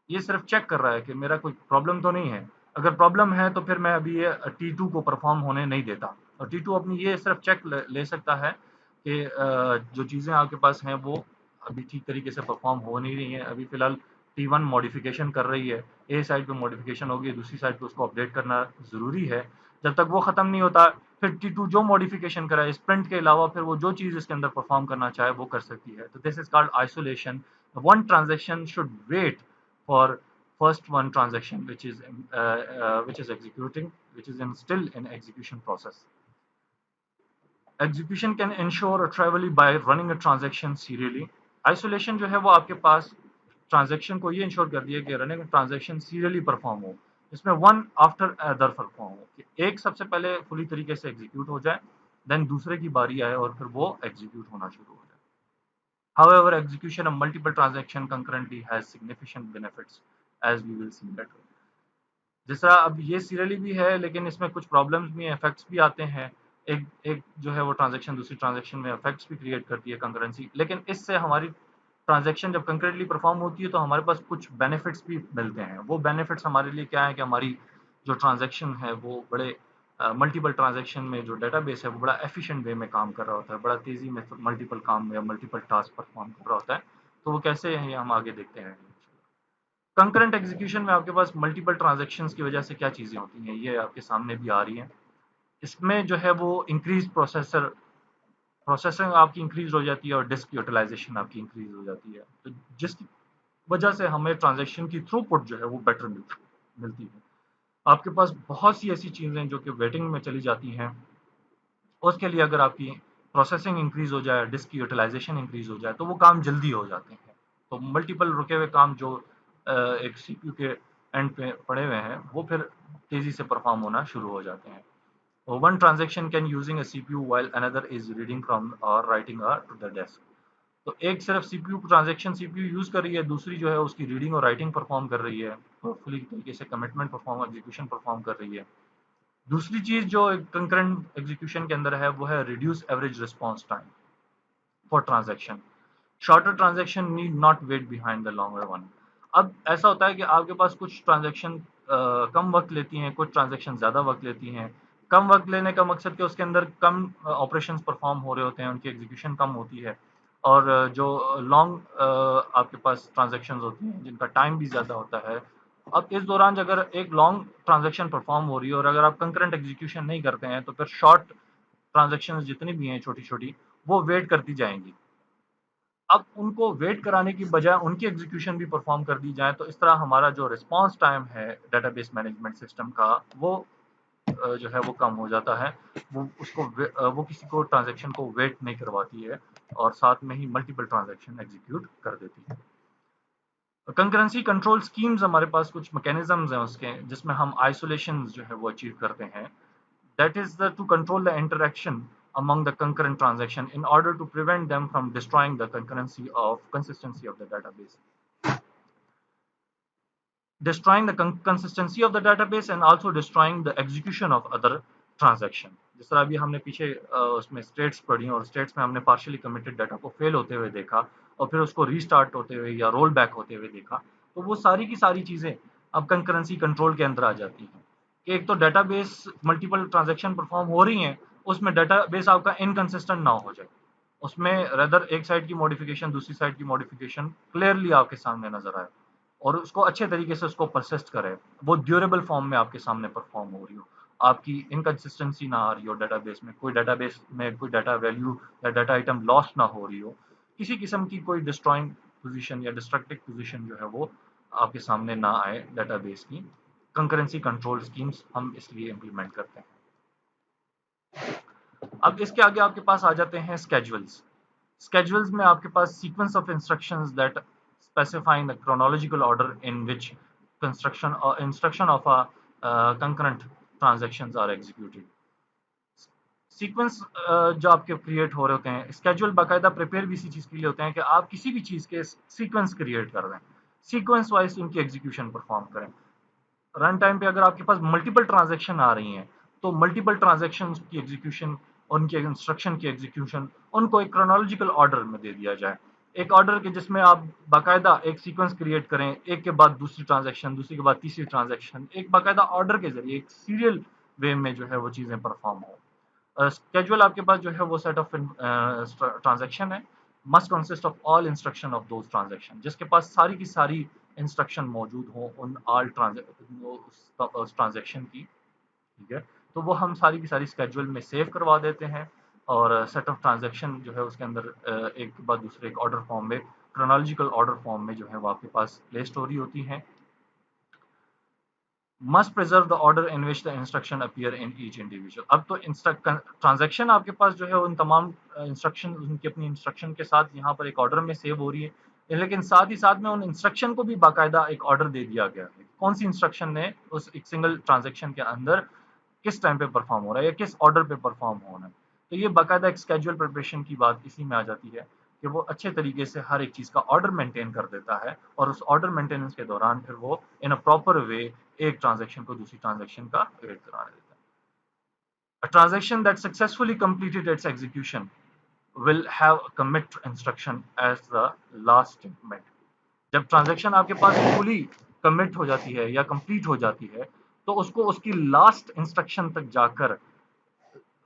ये सिर्फ चेक कर रहा है कि मेरा कोई प्रॉब्लम तो नहीं है। अगर प्रॉब्लम है तो फिर मैं अभी ये T2 को परफॉर्म होने नहीं देता, और T2 अपनी ये सिर्फ चेक ले सकता है कि जो चीज़ें आपके पास हैं वो अभी ठीक तरीके से परफॉर्म हो नहीं रही हैं। अभी फिलहाल T1 मॉडिफिकेशन कर रही है, ए साइड पे मॉडिफिकेशन होगी, दूसरी साइड पे उसको अपडेट करना ज़रूरी है। जब तक वो ख़त्म नहीं होता फिर T2 जो मॉडिफिकेशन कराए स्प्रिंट के अलावा फिर वो जो चीज़ इसके अंदर परफॉर्म करना चाहे वो कर सकती है। तो this is called isolation. One transaction should wait for first one transaction which is executing, which is still in execution process. Execution can ensure a trivially by running a transaction serially. Isolation जो है वो आपके पास ट्रांजेक्शन को ये इंश्योर कर दिया कि रनिंग ट्रांजेक्शन सीरियली परफॉर्म हो, इसमें वन आफ्टर अदर परफॉर्म हो, कि एक सबसे पहले फुली तरीके से एग्जीक्यूट हो जाए, देन दूसरे की बारी आए और फिर वो एग्जीक्यूट होना शुरू हो जाए। However, execution of multiple transactions concurrently has significant benefits, as we will see later. जिस तरह अब ये सीरियली भी है लेकिन इसमें कुछ प्रॉब्लम्स भी हैं, इफेक्ट्स भी आते हैं। एक एक जो है वो ट्रांजैक्शन दूसरी ट्रांजैक्शन में इफेक्ट्स भी क्रिएट करती है कंकरेंसी, लेकिन इससे हमारी ट्रांजैक्शन जब कंकरेंटली परफॉर्म होती है तो हमारे पास कुछ बेनिफिट्स भी मिलते हैं। वो बेनिफिट्स हमारे लिए क्या है कि हमारी जो ट्रांजैक्शन है वो बड़े मल्टीपल ट्रांजैक्शन में जो डेटाबेस है वो बड़ा एफिशिएंट वे में काम कर रहा होता है, बड़ा तेज़ी में मल्टीपल काम या मल्टीपल टास्क परफॉर्म कर रहा होता है। तो वो कैसे है ये हम आगे देखते हैं। कंकरेंट एग्जीक्यूशन में आपके पास मल्टीपल ट्रांजैक्शंस की वजह से क्या चीज़ें होती हैं ये आपके सामने भी आ रही हैं। इसमें जो है वो इंक्रीज प्रोसेसिंग आपकी इंक्रीज हो जाती है और डिस्क यूटिलाइजेशन आपकी इंक्रीज हो जाती है, तो जिसकी वजह से हमें ट्रांजैक्शन की थ्रूपुट जो है वो बेटर मिलती है। आपके पास बहुत सी ऐसी चीज़ें जो कि वेटिंग में चली जाती हैं, उसके लिए अगर आपकी प्रोसेसिंग इंक्रीज हो जाए, डिस्क की यूटिलाइजेशन इंक्रीज हो जाए तो वो काम जल्दी हो जाते हैं। तो मल्टीपल रुके हुए काम जो एक सीपीयू के एंड पे पड़े हुए हैं वो फिर तेज़ी से परफॉर्म होना शुरू हो जाते हैं। One transaction can using a CPU while another is reading from और राइटिंग टू द डेस्क। तो एक सिर्फ सीपीयू ट्रांजेक्शन सीपीयू यूज कर रही है, दूसरी जो है उसकी रीडिंग और राइटिंग परफॉर्म कर रही है, तो फुली तरीके से कमिटमेंट परफॉर्म एग्जीक्यूशन परफॉर्म कर रही है। दूसरी चीज जो कंकरेंट एग्जीक्यूशन के अंदर है वो है reduce average response time for transaction. Shorter transaction need not wait behind the longer one. अब ऐसा होता है कि आपके पास कुछ ट्रांजेक्शन कम वक्त लेती हैं, कुछ ट्रांजेक्शन ज़्यादा वक्त लेती हैं। कम वक्त लेने का मकसद कि उसके अंदर कम ऑपरेशंस परफॉर्म हो रहे होते हैं, उनकी एग्जीक्यूशन कम होती है, और जो लॉन्ग आपके पास ट्रांजेक्शन होती हैं जिनका टाइम भी ज़्यादा होता है। अब इस दौरान अगर एक लॉन्ग ट्रांजेक्शन परफॉर्म हो रही है और अगर आप कंकरेंट एग्जीक्यूशन नहीं करते हैं तो फिर शॉर्ट ट्रांजेक्शन जितनी भी हैं छोटी छोटी वो वेट करती जाएंगी। अब उनको वेट कराने की बजाय उनकी एग्जीक्यूशन भी परफॉर्म कर दी जाए तो इस तरह हमारा जो रिस्पांस टाइम है डेटाबेस मैनेजमेंट सिस्टम का वो जो है वो कम हो जाता है। वो किसी को ट्रांजैक्शन को वेट नहीं करवाती है और साथ में ही मल्टीपल ट्रांजैक्शन एग्जीक्यूट कर देती है। कंकरेंसी कंट्रोल स्कीम्स हमारे पास कुछ मैकेनिज्म्स हैं उसके जिसमें हम आइसोलेशन जो है वो अचीव करते हैं। That is to control the interaction among the concurrent transaction in order to prevent them from destroying the consistency of the database. Destroying the consistency of the database and also destroying the execution of other transaction. जिस तरह अभी हमने पीछे उसमें स्टेट्स पढ़ी और स्टेट्स में हमने पार्शियली कमिटेड डाटा को फेल होते हुए देखा और फिर उसको रीस्टार्ट होते हुए या रोल बैक होते हुए देखा, तो वो सारी की सारी चीज़ें अब कंकरेंसी कंट्रोल के अंदर आ जाती हैं कि एक तो डेटाबेस मल्टीपल ट्रांजैक्शन परफॉर्म हो रही हैं, उसमें डेटाबेस आपका इनकंसिस्टेंट ना हो जाए, उसमें रदर एक साइड की मॉडिफिकेशन दूसरी साइड की मॉडिफिकेशन क्लियरली आपके सामने नजर आए और उसको अच्छे तरीके से उसको परसिस्ट करे, वो ड्यूरेबल फॉर्म में आपके सामने परफॉर्म हो रही हो। आपकी इनकंसिस्टेंसी ना आ रही हो डेटाबेस में, कोई डेटाबेस में कोई डाटा वैल्यू या डाटा आइटम लॉस्ट ना हो रही हो, किसी किस्म की कोई डिस्ट्रॉइंग पोजीशन या डिस्ट्रक्टिव पोजीशन जो है वो आपके सामने ना आए डेटाबेस की, कंकरेंसी कंट्रोल स्कीम्स हम इसलिए इम्प्लीमेंट करते हैं। अब इसके आगे आपके पास आ जाते हैं स्केड्यूल्स। स्केड्यूल्स में आपके पास sequence of instructions that specifying the chronological order in which construction or instruction of a concurrent transactions are executed. Sequence जो आपके क्रिएट हो रहे होते हैं, स्केड्यूल बाकायदा प्रिपेयर भी इसी चीज़ के लिए होते हैं कि आप किसी भी चीज़ के सीक्वेंस क्रिएट कर दें, सीक्वेंस वाइज उनकी एग्जीक्यूशन परफॉर्म करें। रन टाइम पे अगर आपके पास मल्टीपल ट्रांजैक्शन आ रही हैं, तो मल्टीपल ट्रांजैक्शन की एग्जीक्यूशन, उनके इंस्ट्रक्शन की एग्जीक्यूशन, उनको एक क्रोनोलॉजिकल ऑर्डर में दे दिया जाए। एक ऑर्डर के जिसमें आप बाकायदा एक सीक्वेंस क्रिएट करें, एक के बाद दूसरी ट्रांजैक्शन, दूसरी के बाद तीसरी ट्रांजैक्शन, एक बाकायदा ऑर्डर के जरिए एक सीरियल वे में जो है वो चीज़ें परफॉर्म हो। स्केड्यूल आपके पास जो है वो सेट ऑफ ट्रांजैक्शन है, must consist of all instruction of those transaction, जिसके पास सारी की सारी इंस्ट्रक्शन मौजूद हो उन ऑल ट्रांजैक्शन की, ठीक है। तो वो हम सारी की सारी स्केड्यूल में सेव करवा देते हैं, और सेट ऑफ ट्रांजैक्शन जो है उसके अंदर एक के बाद दूसरे एक ऑर्डर फॉर्म में, क्रोनोलॉजिकल ऑर्डर फॉर्म में जो है वो आपके पास प्लेस्ड हो रही होती हैं। Must preserve the order in which the instruction appear in each individual. अब तो ट्रांजैक्शन आपके पास जो है उन तमाम इंस्ट्रक्शन उनकी अपनी इंस्ट्रक्शन के साथ यहाँ पर एक ऑर्डर में सेव हो रही है, लेकिन साथ ही साथ में उन इंस्ट्रक्शन को भी बाकायदा एक ऑर्डर दे दिया गया है, कौन सी इंस्ट्रक्शन ने उस एक सिंगल ट्रांजैक्शन के अंदर किस टाइम पे परफॉर्म हो रहा है या किस ऑर्डर पे परफॉर्म हो रहा है। तो ये बाकायदा एक स्केड्यूल प्रिपरेशन की बात इसी में आ जाती है कि वो अच्छे तरीके से हर एक चीज़ का ऑर्डर मेंटेन कर देता है, और उस ऑर्डर मेंटेनेंस के दौरान फिर वो इन अ प्रॉपर वे एक ट्रांजैक्शन को दूसरी ट्रांजैक्शन का वेट कराने देता है। A transaction that successfully completed its execution will have a commit instruction as the last statement. जब ट्रांजैक्शन आपके पास फुली कमिट हो जाती है या कंप्लीट हो जाती है, तो उसको उसकी लास्ट इंस्ट्रक्शन तक जाकर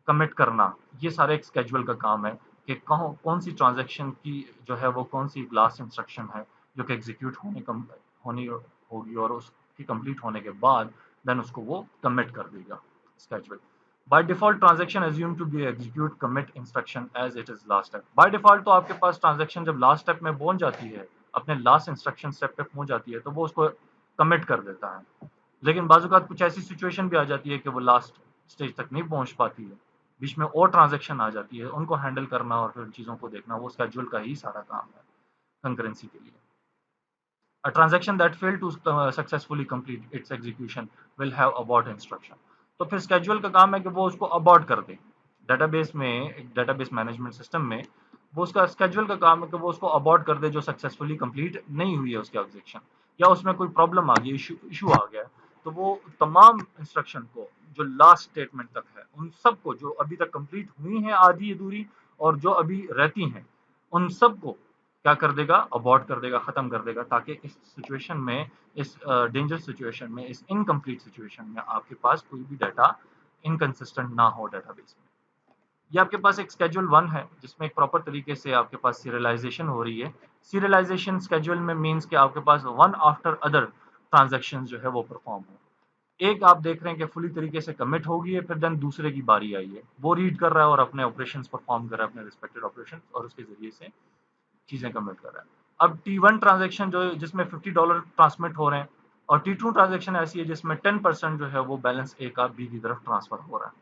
कमिट करना, ये सारा एक स्केड्यूल का काम है कि कौन सी ट्रांजैक्शन की जो है वो कौन सी लास्ट इंस्ट्रक्शन है जो कि एग्जीक्यूट होनी होगी, और उसकी कंप्लीट होने के बाद देन उसको वो कमिट कर देगा schedule. By default transaction assume to be execute commit instruction as it is last step. By default तो आपके पास ट्रांजैक्शन जब लास्ट स्टेप में पहुंच जाती है, अपने लास्ट इंस्ट्रक्शन स्टेप पे पहुंच जाती है, तो वो उसको कमिट कर देता है। लेकिन बाज़ कुछ ऐसी सिचुएशन भी आ जाती है कि वो लास्ट स्टेज तक नहीं पहुंच पाती है, बीच में और ट्रांजैक्शन आ जाती है, उनको हैंडल करना और फिर चीज़ों को देखना वो स्केड्यूल का ही सारा काम है कंकरेंसी के लिए। A transaction that failed to successfully complete its execution will have abort instruction. तो फिर स्केड्यूल का काम है कि वो उसको अबॉर्ट कर दे। डेटाबेस में, डेटाबेस मैनेजमेंट सिस्टम में वो उसका स्केड्यूल का काम है कि वो उसको अबॉर्ट कर दे जो सक्सेसफुली कंप्लीट नहीं हुई है उसकी एग्जीक्यूशन, या उसमें कोई प्रॉब्लम आ गई, इशू आ गया, तो वो तमाम इंस्ट्रक्शन को जो लास्ट स्टेटमेंट तक है उन सबको, जो अभी तक कंप्लीट हुई हैं आधी अधूरी और जो अभी रहती हैं, उन सबको क्या कर देगा, अबॉर्ट कर देगा, खत्म कर देगा, ताकि इस सिचुएशन में, इस डेंजर सिचुएशन में, इस इनकम्प्लीट सिचुएशन में आपके पास कोई भी डाटा इनकंसिस्टेंट ना हो डेटाबेस में। ये आपके पास एक स्केड्यूल 1 है जिसमें एक प्रॉपर तरीके से आपके पास सीरियलाइजेशन हो रही है। सीरियलाइजेशन स्केड्यूल में मीन्स कि आपके पास वन आफ्टर अदर ट्रांजैक्शन जो है वो परफॉर्म हो। एक आप देख रहे हैं कि फुली तरीके से कमिट हो गई है, फिर देन दूसरे की बारी आई है, वो रीड कर रहा है और अपने ऑपरेशंस परफॉर्म कर रहा है, अपने रिस्पेक्टेड ऑपरेशंस, और उसके जरिए से चीज़ें कमिट कर रहा है। अब T1 ट्रांजैक्शन जो जिसमें $50 ट्रांसमिट हो रहे हैं, और T2 ट्रांजैक्शन ऐसी है जिसमें 10% जो है वो बैलेंस ए का बी की तरफ ट्रांसफर हो रहा है।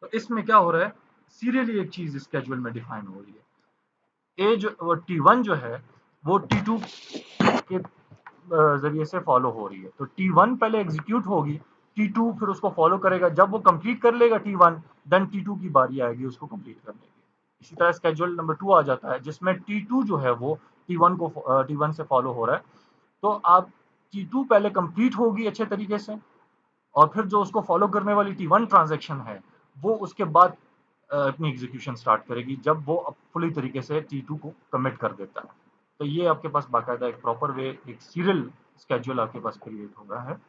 तो इसमें क्या हो रहा है, सीरियली एक चीज स्केड्यूल में डिफाइन हो रही है। ए जो T1 जो है वो T2 के जरिए से फॉलो हो रही है, तो T1 पहले एग्जीक्यूट होगी, T2 फिर उसको फॉलो करेगा, जब वो कंप्लीट कर लेगा T1, देन T2 की बारी आएगी उसको कंप्लीट करने की। इसी तरह स्केड्यूल नंबर 2 आ जाता है जिसमें T2 जो है वो T1 से फॉलो हो रहा है, तो आप T2 पहले कंप्लीट होगी अच्छे तरीके से, और फिर जो उसको फॉलो करने वाली T1 ट्रांजैक्शन है वो उसके बाद अपनी एग्जीक्यूशन स्टार्ट करेगी जब वो फुली तरीके से T2 को कमिट कर देता है। तो ये आपके पास बाकायदा एक प्रॉपर वे, एक सीरियल स्केड्यूल आपके पास क्रिएट हो रहा है,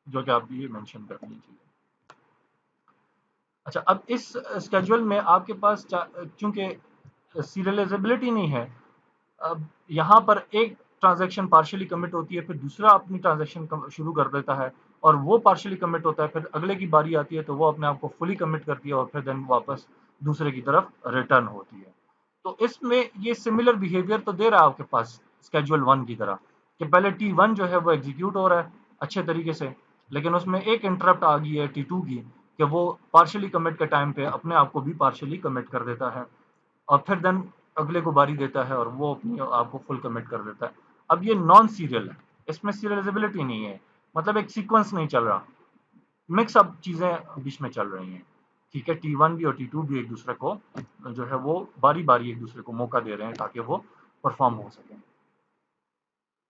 जो कि आप ये मेंशन कर लीजिए। अच्छा, अब इस स्केड्यूल में आपके पास चूंकि सीरियलाइजेबिलिटी नहीं है, अब यहाँ पर एक ट्रांजैक्शन पार्शियली कमिट होती है, फिर दूसरा अपनी ट्रांजैक्शन शुरू कर देता है और वो पार्शियली कमिट होता है, फिर अगले की बारी आती है तो वो अपने आप को फुली कमिट करती है और फिर देन वापस दूसरे की तरफ रिटर्न होती है। तो इसमें ये सिमिलर बिहेवियर तो दे रहा है आपके पास स्केड्यूल 1 की तरह, कि पहले T1 जो है वो एग्जीक्यूट हो रहा है अच्छे तरीके से, लेकिन उसमें एक इंटरप्ट आ गई है T2 की, कि वो पार्शियली कमिट के टाइम पे अपने आप को भी पार्शियली कमिट कर देता है और फिर देन अगले को बारी देता है और वो अपने आप को फुल कमिट कर देता है। अब ये नॉन सीरियल है, इसमें सीरियलाइजेबिलिटी नहीं है, मतलब एक सीक्वेंस नहीं चल रहा, मिक्स अप चीजें बीच में चल रही हैं। ठीक है, T1 भी और T2 भी एक दूसरे को जो है वो बारी बारी एक दूसरे को मौका दे रहे हैं ताकि वो परफॉर्म हो सके।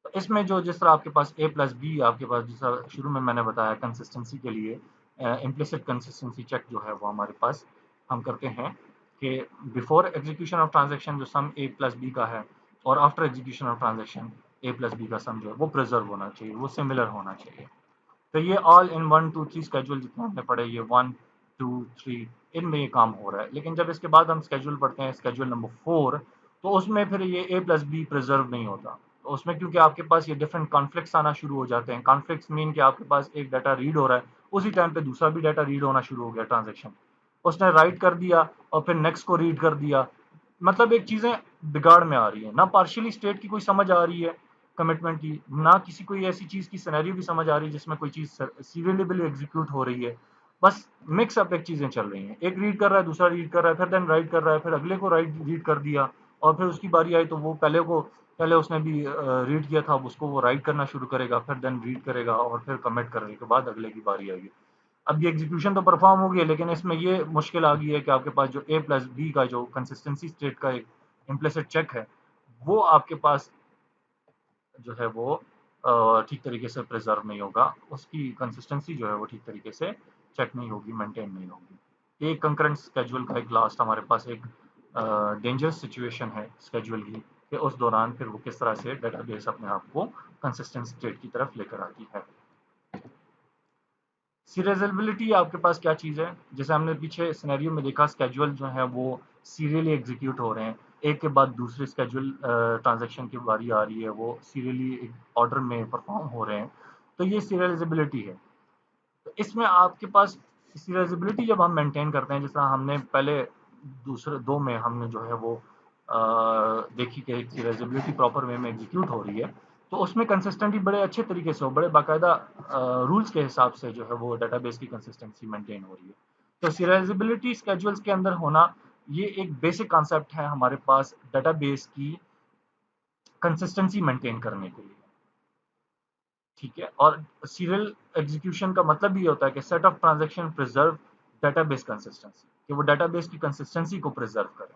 तो इसमें जो जिस तरह आपके पास A प्लस बी, आपके पास जिस तरह शुरू में मैंने बताया कंसिस्टेंसी के लिए इम्प्लिसिट कंसिस्टेंसी चेक जो है वो हमारे पास हम करते हैं कि बिफोर एग्जीक्यूशन ऑफ ट्रांजैक्शन जो सम A प्लस बी का है और after execution of transaction A plus B का सम जो है वो प्रिजर्व होना चाहिए, वो सिमिलर होना चाहिए। तो ये ऑल इन 1 2 3 स्केड्यूल जितने हमने पढ़े, ये 1 2 3 इनमें ये काम हो रहा है। लेकिन जब इसके बाद हम स्केड्यूल पढ़ते हैं स्केड्यूल नंबर 4, तो उसमें फिर ये A प्लस बी प्रिजर्व नहीं होता। तो उसमें क्योंकि आपके पास ये डिफरेंट कॉन्फ्लिक्ट्स आना शुरू हो जाते हैं, कॉन्फ्लिक्ट्स मीन कि आपके पास एक डाटा रीड हो रहा है, उसी टाइम पे दूसरा भी डाटा रीड होना शुरू हो गया, ट्रांजेक्शन उसने राइट कर दिया और फिर नेक्स्ट को रीड कर दिया, मतलब एक चीजें बिगाड़ में आ रही है, ना पार्शियली स्टेट की कोई समझ आ रही है कमिटमेंट की, ना किसी कोई ऐसी चीज की सिनेरियो भी समझ आ रही है जिसमें कोई चीज सीरियलेबली एग्जीक्यूट हो रही है। बस मिक्स अप एक चीजें चल रही हैं, एक रीड कर रहा है, दूसरा रीड कर रहा है, फिर देन राइट कर रहा है, फिर अगले को राइट रीड कर दिया और फिर उसकी बारी आई तो वो पहले उसने भी रीड किया था, अब उसको वो राइट करना शुरू करेगा, फिर देन रीड करेगा और फिर कमिट करने के बाद अगले की बारी आएगी। अब ये एग्जीक्यूशन तो परफॉर्म हो गया, लेकिन इसमें ये मुश्किल आ गई है कि आपके पास जो A प्लस बी का जो कंसिस्टेंसी स्टेट का एक इम्प्लिसिट चेक है, वो आपके पास जो है वो ठीक तरीके से प्रिजर्व नहीं होगा, उसकी कंसिस्टेंसी जो है वो ठीक तरीके से चेक नहीं होगी, मेंटेन नहीं होगी। एक कंकरेंट स्केड्यूल का एक लास्ट हमारे पास एक डेंजरस सिचुएशन है स्केड्यूल की, कि उस दौरान फिर वो किस तरह से डेटाबेस अपने आप को कंसिस्टेंट स्टेट की तरफ लेकर आती है। सीरियलाइजेबिलिटी आपके पास क्या चीज़ है, जैसे हमने पीछे सिनेरियो में देखा स्केड्यूल जो है वो सीरियली एग्जीक्यूट हो रहे हैं, एक के बाद दूसरे स्केड्यूल ट्रांजैक्शन की बारी आ रही है, वो सीरियली एक ऑर्डर में परफॉर्म हो रहे हैं, तो ये सीरियलाइजेबिलिटी है। तो इसमें आपके पास सीरियलाइजेबिलिटी जब हम मेंटेन करते हैं, जिस तरह हमने पहले दूसरे दो में हमने जो है वो देखी कि सीरियलाइजेबिलिटी प्रॉपर वे में एग्जीक्यूट हो रही है, तो उसमें कंसिस्टेंटी बड़े अच्छे तरीके से हो, बड़े बाकायदा रूल्स के हिसाब से जो है वो डेटाबेस की कंसिस्टेंसी मेंटेन हो रही है। तो सीरियलाइजेबिलिटी स्केड्यूल्स के अंदर होना ये एक बेसिक कॉन्सेप्ट है हमारे पास डेटाबेस की कंसिस्टेंसी मेंटेन करने के लिए। ठीक है, और सीरियल एग्जीक्यूशन का मतलब ये होता है कि set of transaction preserve database consistency, कि वो डेटाबेस की कंसिस्टेंसी को प्रिजर्व करें।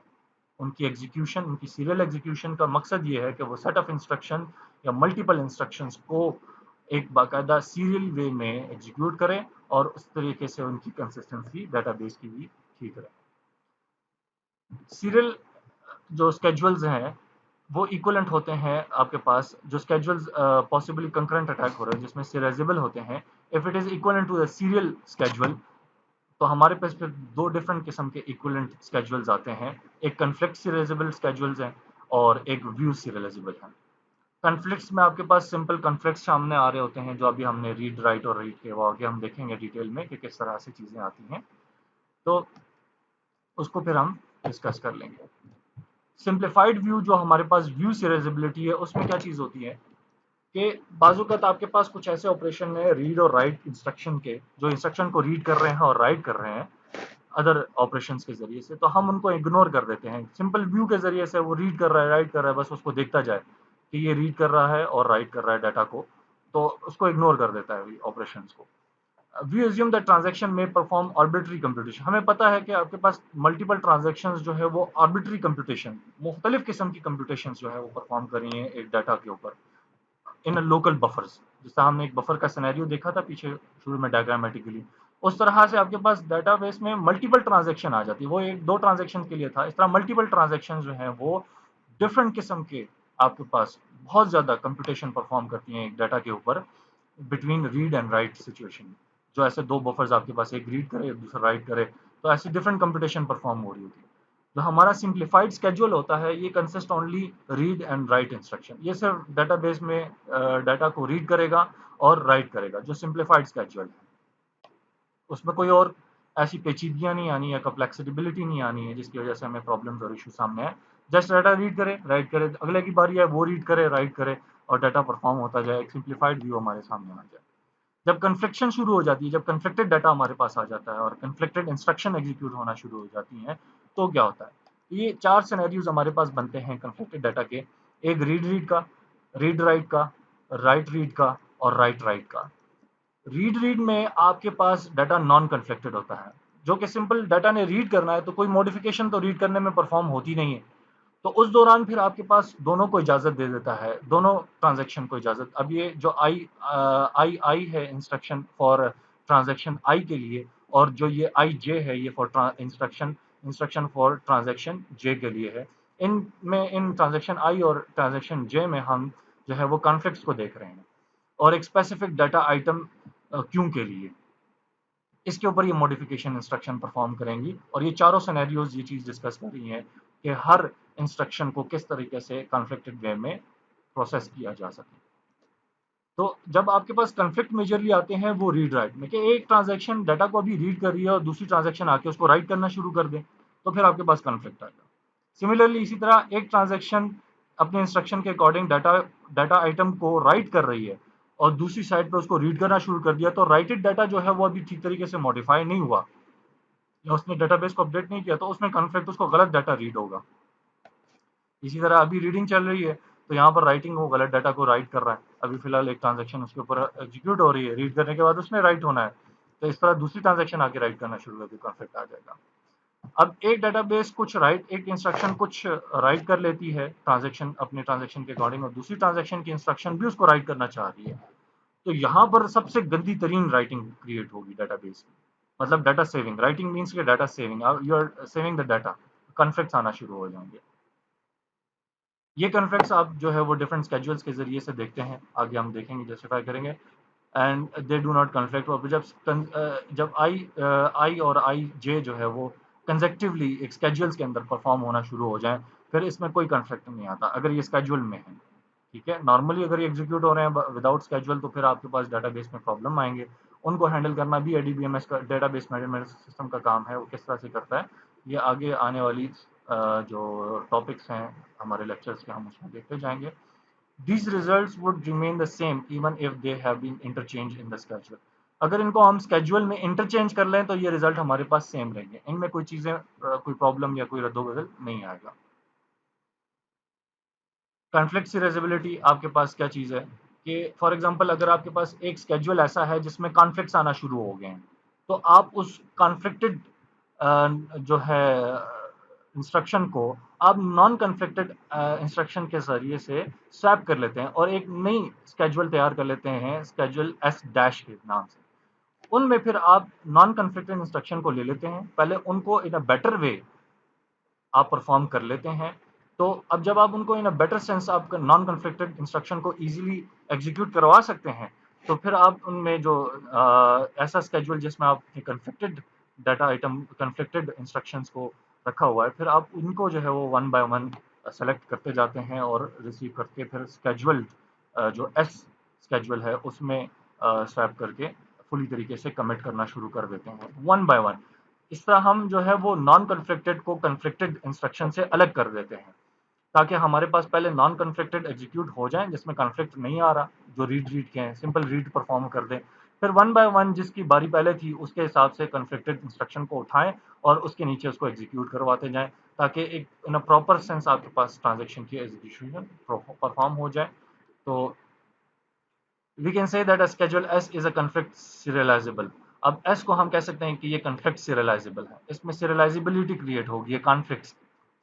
उनकी एग्जीक्यूशन, उनकी सीरियल एग्जीक्यूशन का मकसद ये है कि वो सेट ऑफ इंस्ट्रक्शन या मल्टीपल इंस्ट्रक्शंस को एक बाकायदा सीरियल वे में एग्जीक्यूट करें और उस तरीके से उनकी कंसिस्टेंसी डेटाबेस की भी ठीक रहे। सीरियल जो स्केड्यूल्स हैं वो इक्वलेंट होते हैं आपके पास, जो स्केड्यूल्स पॉसिबली कंकरेंट अटैक हो रहे हैं जिसमें सीरियलाइजेबल होते हैं, if it is equivalent to the serial schedule, तो हमारे पास फिर दो डिफरेंट किस्म के इक्वलेंट स्केड्यूल्स आते हैं, एक कन्फ्लिक्ट सीरियलाइजेबल स्केड्यूल्स हैं और एक व्यू सीरियलाइजेबल है। कन्फ्लिक्ट्स में आपके पास सिंपल कन्फ्लिक्ट्स सामने आ रहे होते हैं, जो अभी हमने रीड राइट और रीड के वो आगे हम देखेंगे डिटेल में कि किस तरह से चीज़ें आती हैं, तो उसको फिर हम डिस्कस कर लेंगे। सिंप्लीफाइड व्यू जो हमारे पास व्यू सीरियलाइजेबिलिटी है, उसमें क्या चीज़ होती है कि बाजूकत आपके पास कुछ ऐसे ऑपरेशन है रीड और राइट इंस्ट्रक्शन के, जो इंस्ट्रक्शन को रीड कर रहे हैं और राइट कर रहे हैं अदर ऑपरेशंस के जरिए से, तो हम उनको इग्नोर कर देते हैं। सिंपल व्यू के जरिए से वो रीड कर रहा है राइट कर रहा है, बस उसको देखता जाए कि ये रीड कर रहा है और राइट कर रहा है डाटा को, तो उसको इग्नोर कर देता है ऑपरेशंस को। वी एज्यूम दैट ट्रांजैक्शन में परफॉर्म आर्बिट्री कंप्यूटेशन, हमें पता है कि आपके पास मल्टीपल ट्रांजैक्शंस जो है वो आर्बिट्री कंप्यूटेशन, मुख्तलिफ किस्म की कंप्यूटेशन जो है वो परफॉर्म कर रही हैं एक डाटा के ऊपर इन लोकल बफर्स, जिससे हमने एक बफर का सिनेरियो देखा था पीछे शुरू में डायग्रामेटिकली, उस तरह से आपके पास डेटाबेस में मल्टीपल ट्रांजैक्शन आ जाती है। वो एक दो ट्रांजैक्शन के लिए था, इस तरह मल्टीपल ट्रांजैक्शन जो है वो डिफरेंट किस्म के आपके पास बहुत ज्यादा कंप्यूटेशन परफॉर्म करती हैं एक डाटा के ऊपर between read and right situation, जो ऐसे दो बफर्स आपके पास एक रीड करे दूसरा राइट करे, तो ऐसी डिफरेंट कंप्यूटेशन परफॉर्म हो रही होती है। जो हमारा सिंप्लीफाइड स्केड्यूल होता है ये consist only read and right instruction. ये सिर्फ डेटाबेस में डाटा को रीड करेगा और राइट करेगा, जो सिंप्लीफाइड स्केड्यूल है। उसमें कोई और ऐसी पेचीदगियां नहीं आनी है, कम्प्लेक्सिबिलिटी नहीं आनी है जिसकी वजह से हमें प्रॉब्लम्स और इशू सामने आए। जस्ट डाटा रीड करे, राइट करे, अगले की बारी है वो रीड करे, राइट करे, और डाटा परफॉर्म होता जाए, एक सिंप्लीफाइड व्यू हमारे सामने आ जाए। जब कन्फ्लिक्शन शुरू हो जाती है, जब कन्फ्लिक्टेड डाटा हमारे पास आ जाता है और कन्फ्लिक्टेड इंस्ट्रक्शन एग्जीक्यूट होना शुरू हो जाती हैं, तो क्या होता है? ये 4 सिनेरियोज हमारे पास बनते हैं कन्फ्लिक्टेड डाटा के। एक रीड रीड का, रीड राइट का, राइट रीड का और राइट राइट का। रीड रीड में आपके पास डाटा नॉन कन्फ्लिक्टेड होता है, जो कि सिंपल डाटा ने रीड करना है तो कोई मॉडिफिकेशन तो रीड करने में परफॉर्म होती नहीं है। तो उस दौरान फिर आपके पास दोनों को इजाजत दे देता है, दोनों ट्रांजैक्शन को इजाजत। अब ये जो आई है इंस्ट्रक्शन फॉर ट्रांजैक्शन आई के लिए, और जो ये आई जे है ये फॉर इंस्ट्रक्शन फॉर ट्रांजैक्शन जे के लिए है। इनमें इन ट्रांजैक्शन आई और ट्रांजैक्शन जे में हम जो है वो कॉन्फ्लिक्ट्स को देख रहे हैं, और एक स्पेसिफिक डाटा आइटम क्यों के लिए, इसके ऊपर ये मॉडिफिकेशन इंस्ट्रक्शन परफॉर्म करेंगी। और ये चारों सिनेरियोज ये चीज डिस्कस कर रही है कि हर इंस्ट्रक्शन को किस तरीके से कॉन्फ्लिक्टेड वे में प्रोसेस किया जा सके। तो जब आपके पास कॉन्फ्लिक्ट मेजरली आते हैं वो रीड राइट में, कि एक ट्रांजैक्शन डाटा को अभी रीड कर रही है और दूसरी ट्रांजैक्शन आके उसको राइट करना शुरू कर दे, तो फिर आपके पास कॉन्फ्लिक्ट आएगा। सिमिलरली इसी तरह एक ट्रांजैक्शन अपने इंस्ट्रक्शन के अकॉर्डिंग डाटा डाटा आइटम को राइट कर रही है और दूसरी साइड पे उसको रीड करना शुरू कर दिया, तो राइटेड डाटा जो है वो अभी ठीक तरीके से मॉडिफाई नहीं हुआ या उसने डेटाबेस को अपडेट नहीं किया, तो उसमें कॉन्फ्लिक्ट, उसको गलत डाटा रीड होगा। इसी तरह अभी रीडिंग चल रही है तो यहाँ पर राइटिंग वो गलत डाटा को राइट कर रहा है। अभी फिलहाल एक ट्रांजैक्शन उसके ऊपर एग्जीक्यूट हो रही है, रीड करने के बाद उसने राइट होना है, तो इस तरह दूसरी ट्रांजैक्शन आके राइट करना शुरू करके कॉन्फ्लिक्ट आ जाएगा। अब एक डेटाबेस कुछ राइट, एक इंस्ट्रक्शन कुछ राइट कर लेती है ट्रांजैक्शन अपने ट्रांजैक्शन के अकॉर्डिंग, और दूसरी ट्रांजैक्शन की इंस्ट्रक्शन भी उसको राइट करना चाह रही है, तो यहाँ पर सबसे गंदी तरीन राइटिंग क्रिएट होगी डेटाबेस की। मतलब डाटा सेविंग, राइटिंग मीन्स के data saving, you are saving the data, conflicts आना शुरू हो जाएंगे। ये कॉन्फ्लिक्ट्स आप जो है वो डिफरेंट स्केड्यूल्स के जरिए से देखते हैं, आगे हम देखेंगे, जस्टिफाई करेंगे। And they do not conflict. और जब आई और आई जे जो है वो कंजेक्टिवली एक स्केड्यूल्स के अंदर परफॉर्म होना शुरू हो जाए, फिर इसमें कोई कन्फ्लिक्ट नहीं आता अगर ये स्केड्यूल में है। ठीक है, नॉर्मली अगर ये एग्जीक्यूट हो रहे हैं विदाउट स्केड्यूल, तो फिर आपके पास डाटाबेस में प्रॉब्लम आएंगे। उनको हैंडल करना भी एडीबीएमएस का, डेटाबेस मैनेजमेंट सिस्टम का काम है, वो किस तरह से करता है ये आगे आने वाली जो टॉपिक्स हैं हमारे लेक्चर्स के, हम उसमें देखते जाएंगे। These results would remain the same even if they have been interchanged in the schedule। अगर इनको हम स्केड्यूल में इंटरचेंज कर लें तो ये रिजल्ट हमारे पास सेम रहेंगे, इनमें कोई चीजें कोई प्रॉब्लम या कोई रद्दोबदल नहीं आएगा। कॉन्फ्लिक्ट सीरियलाइजेबिलिटी आपके पास क्या चीज़ है कि फॉर एग्जांपल अगर आपके पास एक स्केड्यूल ऐसा है जिसमें कॉन्फ्लिक्ट्स आना शुरू हो गए हैं, तो आप उस कॉन्फ्लिक्टेड जो है इंस्ट्रक्शन को आप नॉन कॉन्फ्लिक्टेड इंस्ट्रक्शन के जरिए से स्वैप कर लेते हैं और एक नई स्केड्यूल तैयार कर लेते हैं, स्केड्यूल एस डैश के नाम से। उनमें फिर आप नॉन कॉन्फ्लिक्टेड इंस्ट्रक्शन को ले लेते हैं, पहले उनको इन अ बेटर वे आप परफॉर्म कर लेते हैं। तो अब जब आप उनको इन अ बेटर सेंस आप नॉन कन्फ्लिक्टेड इंस्ट्रक्शन को इजीली एग्जीक्यूट करवा सकते हैं, तो फिर आप उनमें जो ऐसा स्केड्यूल जिसमें आपने conflicted data item, conflicted instructions को रखा हुआ है, फिर आप उनको जो है वो वन बाय वन सेलेक्ट करते जाते हैं और रिसीव करके फिर स्केड्यूल जो एस स्केड्यूल है उसमें स्वैप करके फुली तरीके से कमिट करना शुरू कर देते हैं वन बाय वन। इस तरह हम जो है वो नॉन कन्फ्लिक्टेड को कन्फ्लिक्टेड इंस्ट्रक्शन से अलग कर देते हैं, ताकि हमारे पास पहले नॉन कन्फ्लिक्टेड एग्जीक्यूट हो जाए जिसमें कन्फ्लिक्ट नहीं आ रहा, जो रीड रीड के हैं सिंपल रीड परफॉर्म कर दें। फिर वन बाय वन जिसकी बारी पहले थी उसके हिसाब से कन्फ्लिक्टेड इंस्ट्रक्शन को उठाएं और उसके नीचे उसको एग्जीक्यूट करवाते जाएं, ताकि एक इन अ प्रॉपर सेंस आपके पास ट्रांजेक्शन की एग्जीक्यूशन परफॉर्म हो जाए। तो we can say that schedule S is a conflict serializable. अब एस को हम कह सकते हैं कि ये कॉन्फ्लिक्ट सीरियलाइजेबल है, इसमें सीरियलाइजेबिलिटी क्रिएट होगी, ये कॉन्फ्लिक्ट्स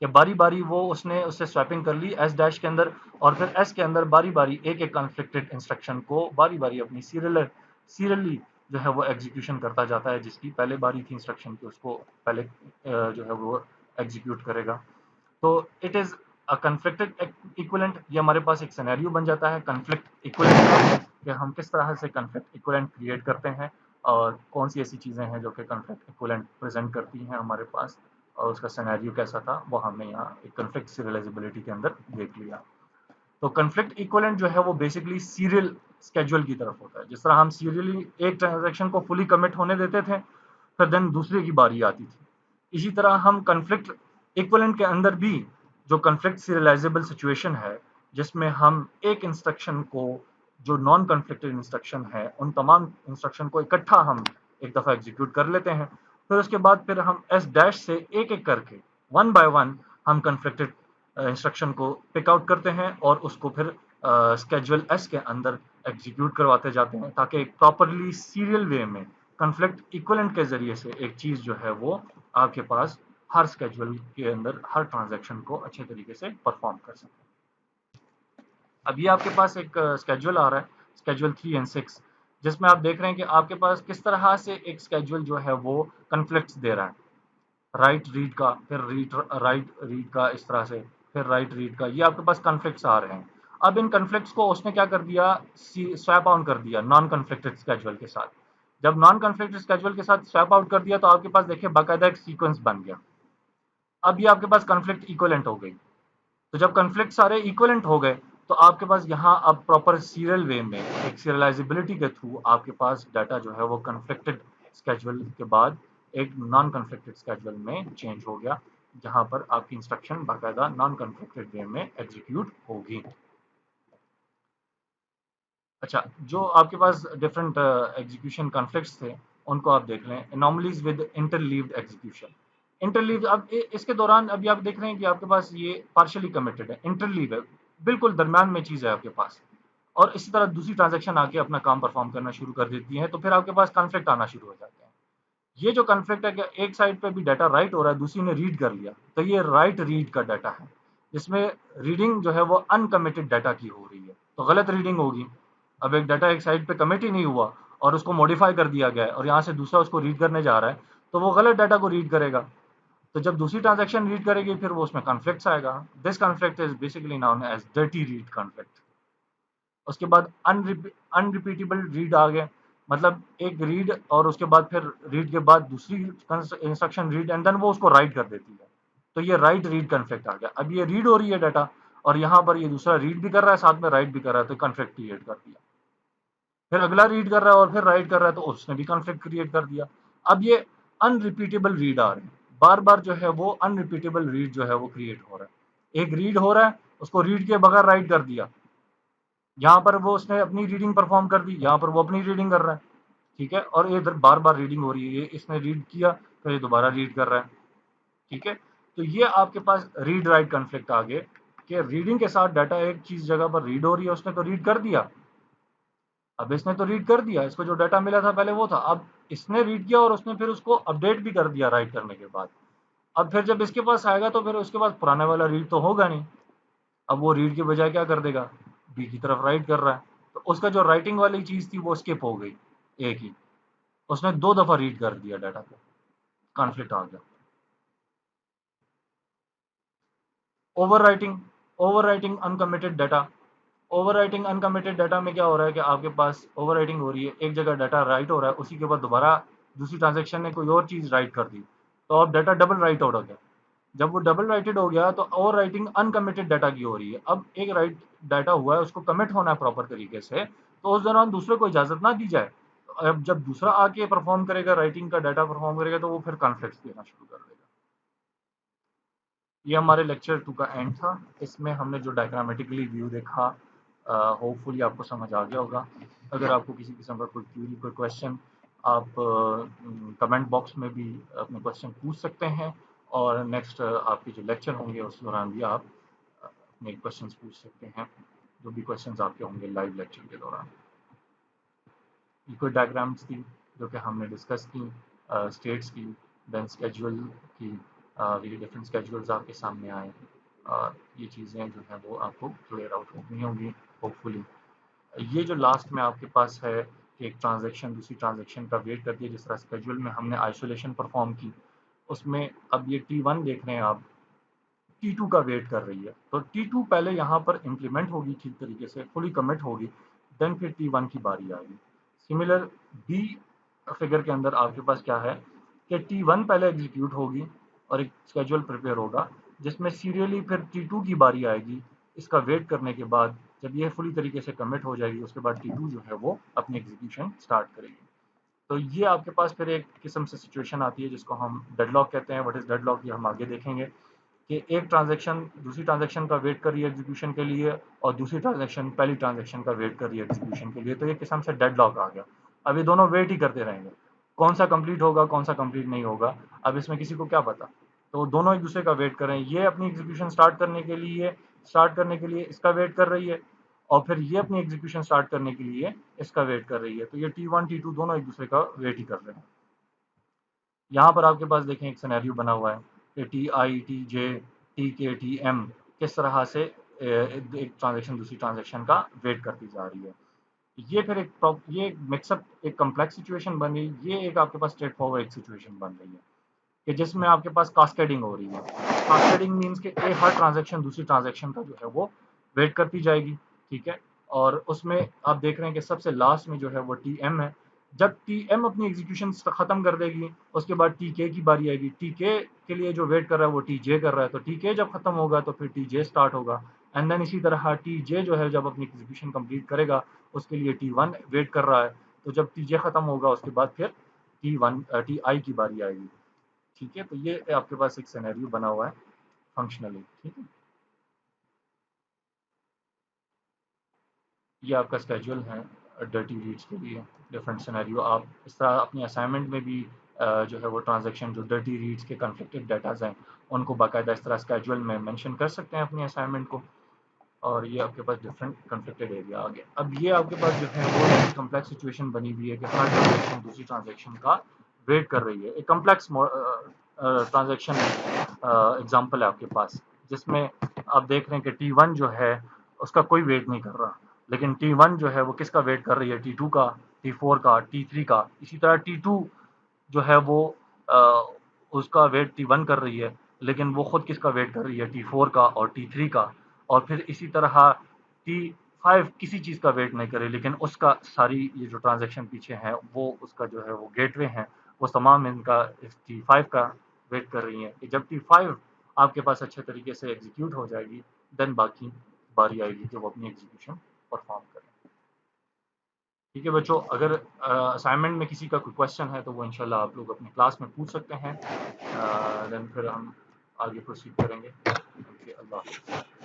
कि बारी बारी वो उसने उससे स्वैपिंग कर ली एस डैश के अंदर, और फिर एस के अंदर बारी बारी एक एक कॉन्फ्लिक्टेड इंस्ट्रक्शन को बारी बारी अपनी सीरियली जो है वो एग्जीक्यूशन करता जाता है, जिसकी पहले बारी थी इंस्ट्रक्शन की उसको पहले जो है वो एग्जीक्यूट करेगा। तो it is a conflicted equivalent. ये हमारे पास एक सिनेरियो बन जाता है कन्फ्लिक्ट इक्विवेलेंट का, कि हम किस तरह से कन्फ्लिक्ट इक्विवेलेंट क्रिएट करते हैं और कौन सी ऐसी चीज़ें हैं जो कि कन्फ्लिक्ट इक्विवेलेंट प्रेजेंट करती हैं हमारे पास। और उसका सिनेरियो कैसा था वो हमने यहाँ एक कॉन्फ्लिक्ट सीरियलाइजेबिलिटी के अंदर देख लिया। तो कॉन्फ्लिक्ट इक्विवेलेंट जो है वो बेसिकली सीरियल स्केड्यूल की तरफ होता है। जिस तरह हम सीरियली एक ट्रांजैक्शन को फुली कमिट होने देते थे, फिर देन दूसरे की बारी आती थी। इसी तरह हम कॉन्फ्लिक्ट इक्विवेलेंट के अंदर भी जो कॉन्फ्लिक्ट सीरियलाइजेबल सिचुएशन है, जिसमें हम एक इंस्ट्रक्शन को, जो नॉन कॉन्फ्लिक्टेड इंस्ट्रक्शन है, उन तमाम इंस्ट्रक्शन को इकट्ठा हम एक दफ़ा एग्जीक्यूट कर लेते हैं। फिर उसके बाद फिर हम एस डैश से एक एक करके वन बाय वन हम कॉन्फ्लिक्टेड इंस्ट्रक्शन को पिक आउट करते हैं और उसको फिर स्केड्यूल एस के अंदर एग्जीक्यूट करवाते जाते हैं, ताकि एक प्रॉपरली सीरियल वे में कॉन्फ्लिक्ट इक्विवेलेंट के जरिए से एक चीज़ जो है वो आपके पास हर स्केड्यूल के अंदर हर ट्रांजैक्शन को अच्छे तरीके से परफॉर्म कर सके। अब ये आपके पास एक स्केड्यूल आ रहा है, स्केड्यूल 3 एंड 6, जिसमें आप देख रहे हैं कि आपके पास किस तरह से एक स्केड्यूल जो है वो कॉन्फ्लिक्ट्स दे रहा है। राइट रीड का, फिर राइट रीड का, इस तरह से फिर राइट रीड का, ये आपके पास कॉन्फ्लिक्ट्स आ रहे हैं। अब इन कॉन्फ्लिक्ट्स को उसने क्या कर दिया, स्वैप ऑन कर दिया नॉन कॉन्फ्लिक्टेड स्केड्यूल के साथ। जब नॉन कॉन्फ्लिक्टेड स्केड्यूल के साथ स्वैप आउट कर दिया तो आपके पास देखिए बाकायदा एक सीक्वेंस बन गया। अब ये आपके पास कॉन्फ्लिक्ट इक्विवेलेंट हो गई। तो जब कॉन्फ्लिक्ट सारे इक्विवेलेंट हो गए तो आपके पास यहाँ अब प्रॉपर सीरियल वे में एक सीरियलाइजेबिलिटी के थ्रू आपके पास डाटा जो है वो कॉन्फ्लिक्टेड स्केड्यूल के बाद एक नॉन कॉन्फ्लिक्टेड स्केड्यूल में चेंज हो गया, जहाँ पर आपकी इंस्ट्रक्शन बाकायदा नॉन कॉन्फ्लिक्टेड वे में एग्जीक्यूट होगी। अच्छा, जो आपके पास डिफरेंट एग्जीक्यूशन कॉन्फ्लिक्ट्स थे, उनको आप देख लें। Anomalies with interleaved execution. Interleave, अब इसके दौरान अभी आप देख रहे हैं कि आपके पास ये पार्शियली कमिटेड है, इंटरलीव है, बिल्कुल दरम्यान में चीज़ है आपके पास, और इसी तरह दूसरी ट्रांजैक्शन आके अपना काम परफॉर्म करना शुरू कर देती है, तो फिर आपके पास कॉन्फ्लिक्ट आना शुरू हो जाते हैं। ये जो कॉन्फ्लिक्ट है कि एक साइड पे भी डाटा राइट हो रहा है, दूसरी ने रीड कर लिया, तो ये राइट रीड का डाटा है, जिसमें रीडिंग जो है वो अनकमिटेड डाटा की हो रही है, तो गलत रीडिंग होगी। अब एक डाटा एक साइड पे कमिट ही नहीं हुआ और उसको मॉडिफाई कर दिया गया है और यहाँ से दूसरा उसको रीड करने जा रहा है, तो वो गलत डाटा को रीड करेगा। तो जब दूसरी ट्रांजैक्शन रीड करेगी फिर वो उसमें कॉन्फ्लिक्ट्स आएगा। This conflict is basically known as dirty read conflict. उसके बाद अनरिपीटेबल रीड आ गए, मतलब एक रीड और उसके बाद फिर रीड के बाद दूसरी इंस्ट्रक्शन रीड एंड देन वो उसको राइट कर देती है, तो ये राइट रीड कॉन्फ्लिक्ट आ गया। अब ये रीड हो रही है डाटा और यहाँ पर ये दूसरा रीड भी कर रहा है साथ में राइट भी कर रहा है, तो कॉन्फ्लिक्ट क्रिएट कर दिया। फिर अगला रीड कर रहा है और फिर राइट कर रहा है, तो उसने भी कॉन्फ्लिक्ट क्रिएट कर दिया। अब ये अनरिपीटेबल रीड आ रहे हैं, बार बार जो है वो अनरिपीटेबल रीड जो है वो क्रिएट हो रहा है। एक रीड हो रहा है, उसको रीड के बगैर राइट कर दिया, यहाँ पर वो उसने अपनी रीडिंग परफॉर्म कर दी, यहाँ पर वो अपनी रीडिंग कर रहा है, ठीक है, और ये इधर बार बार रीडिंग हो रही है, ये इसने रीड किया फिर ये दोबारा रीड कर रहा है, ठीक है। तो ये आपके पास रीड राइट कॉन्फ्लिक्ट आ गए कि रीडिंग के साथ डाटा एक चीज जगह पर रीड हो रही है, उसने तो रीड कर दिया, अब इसने तो रीड कर दिया, इसको जो डाटा मिला था पहले वो था, अब इसने रीड किया और उसने फिर उसको अपडेट भी कर दिया राइट करने के बाद। अब फिर जब इसके पास आएगा तो फिर उसके पास पुराने वाला रीड तो होगा नहीं, अब वो रीड के बजाय क्या कर देगा, बी की तरफ राइट कर रहा है, तो उसका जो राइटिंग वाली चीज थी वो स्किप हो गई, एक ही, उसने दो दफा रीड कर दिया डाटा को, कॉन्फ्लिक्ट आ गया। Over writing, over writing uncommitted data. Over writing uncommitted data में क्या हो रहा है कि आपके पास ओवर राइटिंग हो रही है, एक जगह डाटा राइट हो रहा है, उसी के बाद दोबारा दूसरी ट्रांजेक्शन ने कोई और चीज राइट कर दी, तो अब डाटा डबल राइट आउट हो गया। जब वो डबल राइटेड हो गया तो ओवर राइटिंग अनकमिटेड डाटा की हो रही है। अब एक राइट डाटा हुआ है, उसको कमिट होना है प्रॉपर तरीके से, तो उस दौरान दूसरे को इजाजत ना दी जाए। अब जब दूसरा आके परफॉर्म करेगा, राइटिंग का डाटा परफॉर्म करेगा, तो वो फिर कॉन्फ्लिक्ट्स देना शुरू कर देगा। ये हमारे लेक्चर 2 का एंड था। इसमें हमने जो डायग्रामेटिकली व्यू देखा, होपफुली आपको समझ आ गया होगा। अगर आपको किसी किस्म का कोई क्वेरी, कोई क्वेश्चन, आप कमेंट बॉक्स में भी अपने क्वेश्चन पूछ सकते हैं, और नेक्स्ट आपके जो लेक्चर होंगे उस दौरान भी आप अपने क्वेश्चंस पूछ सकते हैं, जो भी क्वेश्चंस आपके होंगे लाइव लेक्चर के दौरान। ये कोई डायग्राम्स थी जो कि हमने डिस्कस की, स्टेट्स की, देन स्केड्यूल की, ये डिफरेंट स्केड्यूल्स आपके सामने आए, ये चीज़ें जो हैं वो आपको क्लियर आउट हो गई होंगी होपफुली। ये जो लास्ट में आपके पास है कि एक ट्रांजैक्शन दूसरी ट्रांजैक्शन का वेट करती है, जिस तरह स्केड्यूल में हमने आइसोलेशन परफॉर्म की, उसमें अब ये T1 देख रहे हैं आप, T2 का वेट कर रही है, तो T2 पहले यहाँ पर इम्प्लीमेंट होगी ठीक तरीके से, फुली कमिट होगी, देन फिर T1 की बारी आएगी। सिमिलर बी फिगर के अंदर आपके पास क्या है कि T1 पहले एग्जीक्यूट होगी, और एक स्केड्यूल प्रिपेयर होगा जिसमें सीरियली फिर T2 की बारी आएगी। इसका वेट करने के बाद जब ये फुली तरीके से कमिट हो जाएगी उसके बाद T2 जो है वो अपनी एग्जीक्यूशन स्टार्ट करेगी। तो ये आपके पास फिर एक किस्म से सिचुएशन आती है जिसको हम डेडलॉक कहते हैं। व्हाट इज डेडलॉक ये हम आगे देखेंगे कि एक ट्रांजैक्शन दूसरी ट्रांजैक्शन का वेट कर रही है एग्जीक्यूशन के लिए और दूसरी ट्रांजैक्शन पहली ट्रांजैक्शन का वेट कर रही है एग्जीक्यूशन के लिए। तो ये किस्म से डेडलॉक आ गया। अब ये दोनों वेट ही करते रहेंगे, कौन सा कंप्लीट होगा कौन सा कंप्लीट नहीं होगा अब इसमें किसी को क्या पता। तो दोनों एक दूसरे का वेट कर रहे हैं, ये अपनी एग्जीक्यूशन स्टार्ट करने के लिए इसका वेट कर रही है और फिर ये अपनी एग्जीक्यूशन स्टार्ट करने के लिए इसका वेट कर रही है। तो ये T1 T2 दोनों एक दूसरे का वेट ही कर रहे हैं। यहाँ पर आपके पास देखें एक सिनेरियो बना हुआ है कि Ti Tj Tk Tm किस तरह से एक ट्रांजेक्शन दूसरी ट्रांजेक्शन का वेट करती जा रही है। ये फिर ये मिक्सअप एक कम्प्लेक्स सिचुएशन बन रही है। ये एक आपके पास स्ट्रेट फॉरवर्ड सिचुएशन बन रही है कि जिसमें आपके पास कास्केडिंग हो रही है। कास्केडिंग मीन्स कि हर ट्रांजेक्शन दूसरी ट्रांजेक्शन का जो है वो वेट करती जाएगी, ठीक है। और उसमें आप देख रहे हैं कि सबसे लास्ट में जो है वो Tm है। जब Tm अपनी एग्जीक्यूशन खत्म कर देगी उसके बाद Tk की बारी आएगी। Tk के लिए जो वेट कर रहा है वो Tj कर रहा है, तो Tk जब खत्म होगा तो फिर Tj स्टार्ट होगा। एंड देन इसी तरह Tj जो है जब अपनी एग्जीक्यूशन कंप्लीट करेगा उसके लिए T1 वेट कर रहा है। तो जब Tj खत्म होगा उसके बाद फिर Ti की बारी आएगी, ठीक है। तो ये आपके पास एक सिनेरियो बना हुआ है फंक्शनली, ठीक है। ये आपका स्केड्यूल है डर्टी रीड्स के लिए डिफरेंट सिनेरियो। आप इस तरह अपनी असाइनमेंट में भी जो है वो ट्रांजैक्शन जो डर्टी रीड्स के कन्फ्लिक्टेड डाटाज हैं उनको बाकायदा इस तरह स्केड्यूल में मेंशन कर सकते हैं अपनी असाइनमेंट को। और ये आपके पास डिफरेंट कन्फ्लिक्टेड एरिया आ गया। अब ये आपके पास जो है वो एक कम्प्लेक्स सिचुएशन बनी हुई है कि हर ट्रांजैक्शन दूसरी ट्रांजैक्शन का वेट कर रही है। एक कम्प्लेक्स ट्रांजैक्शन एग्जांपल है आपके पास जिसमें आप देख रहे हैं कि T1 जो है उसका कोई वेट नहीं कर रहा, लेकिन T1 जो है वो किसका वेट कर रही है, T2 का, T4 का, T3 का। इसी तरह T2 जो है वो उसका वेट T1 कर रही है, लेकिन वो खुद किसका वेट कर रही है, T4 का और T3 का। और फिर इसी तरह T5 किसी चीज़ का वेट नहीं करे, लेकिन उसका सारी ये जो ट्रांजैक्शन पीछे हैं वो उसका जो है वो गेटवे हैं वो तमाम इनका इस T5 का वेट कर रही हैं कि जब T5 आपके पास अच्छे तरीके से एग्जीक्यूट हो जाएगी देन बाकी बारी आएगी कि वो अपनी एग्जीक्यूशन परफॉर्म करें। ठीक है बच्चों, अगर असाइनमेंट में किसी का कोई क्वेश्चन है तो वो इंशाल्लाह आप लोग अपनी क्लास में पूछ सकते हैं। देन फिर हम आगे प्रोसीड करेंगे। ओके, अल्लाह हाफ़िज़।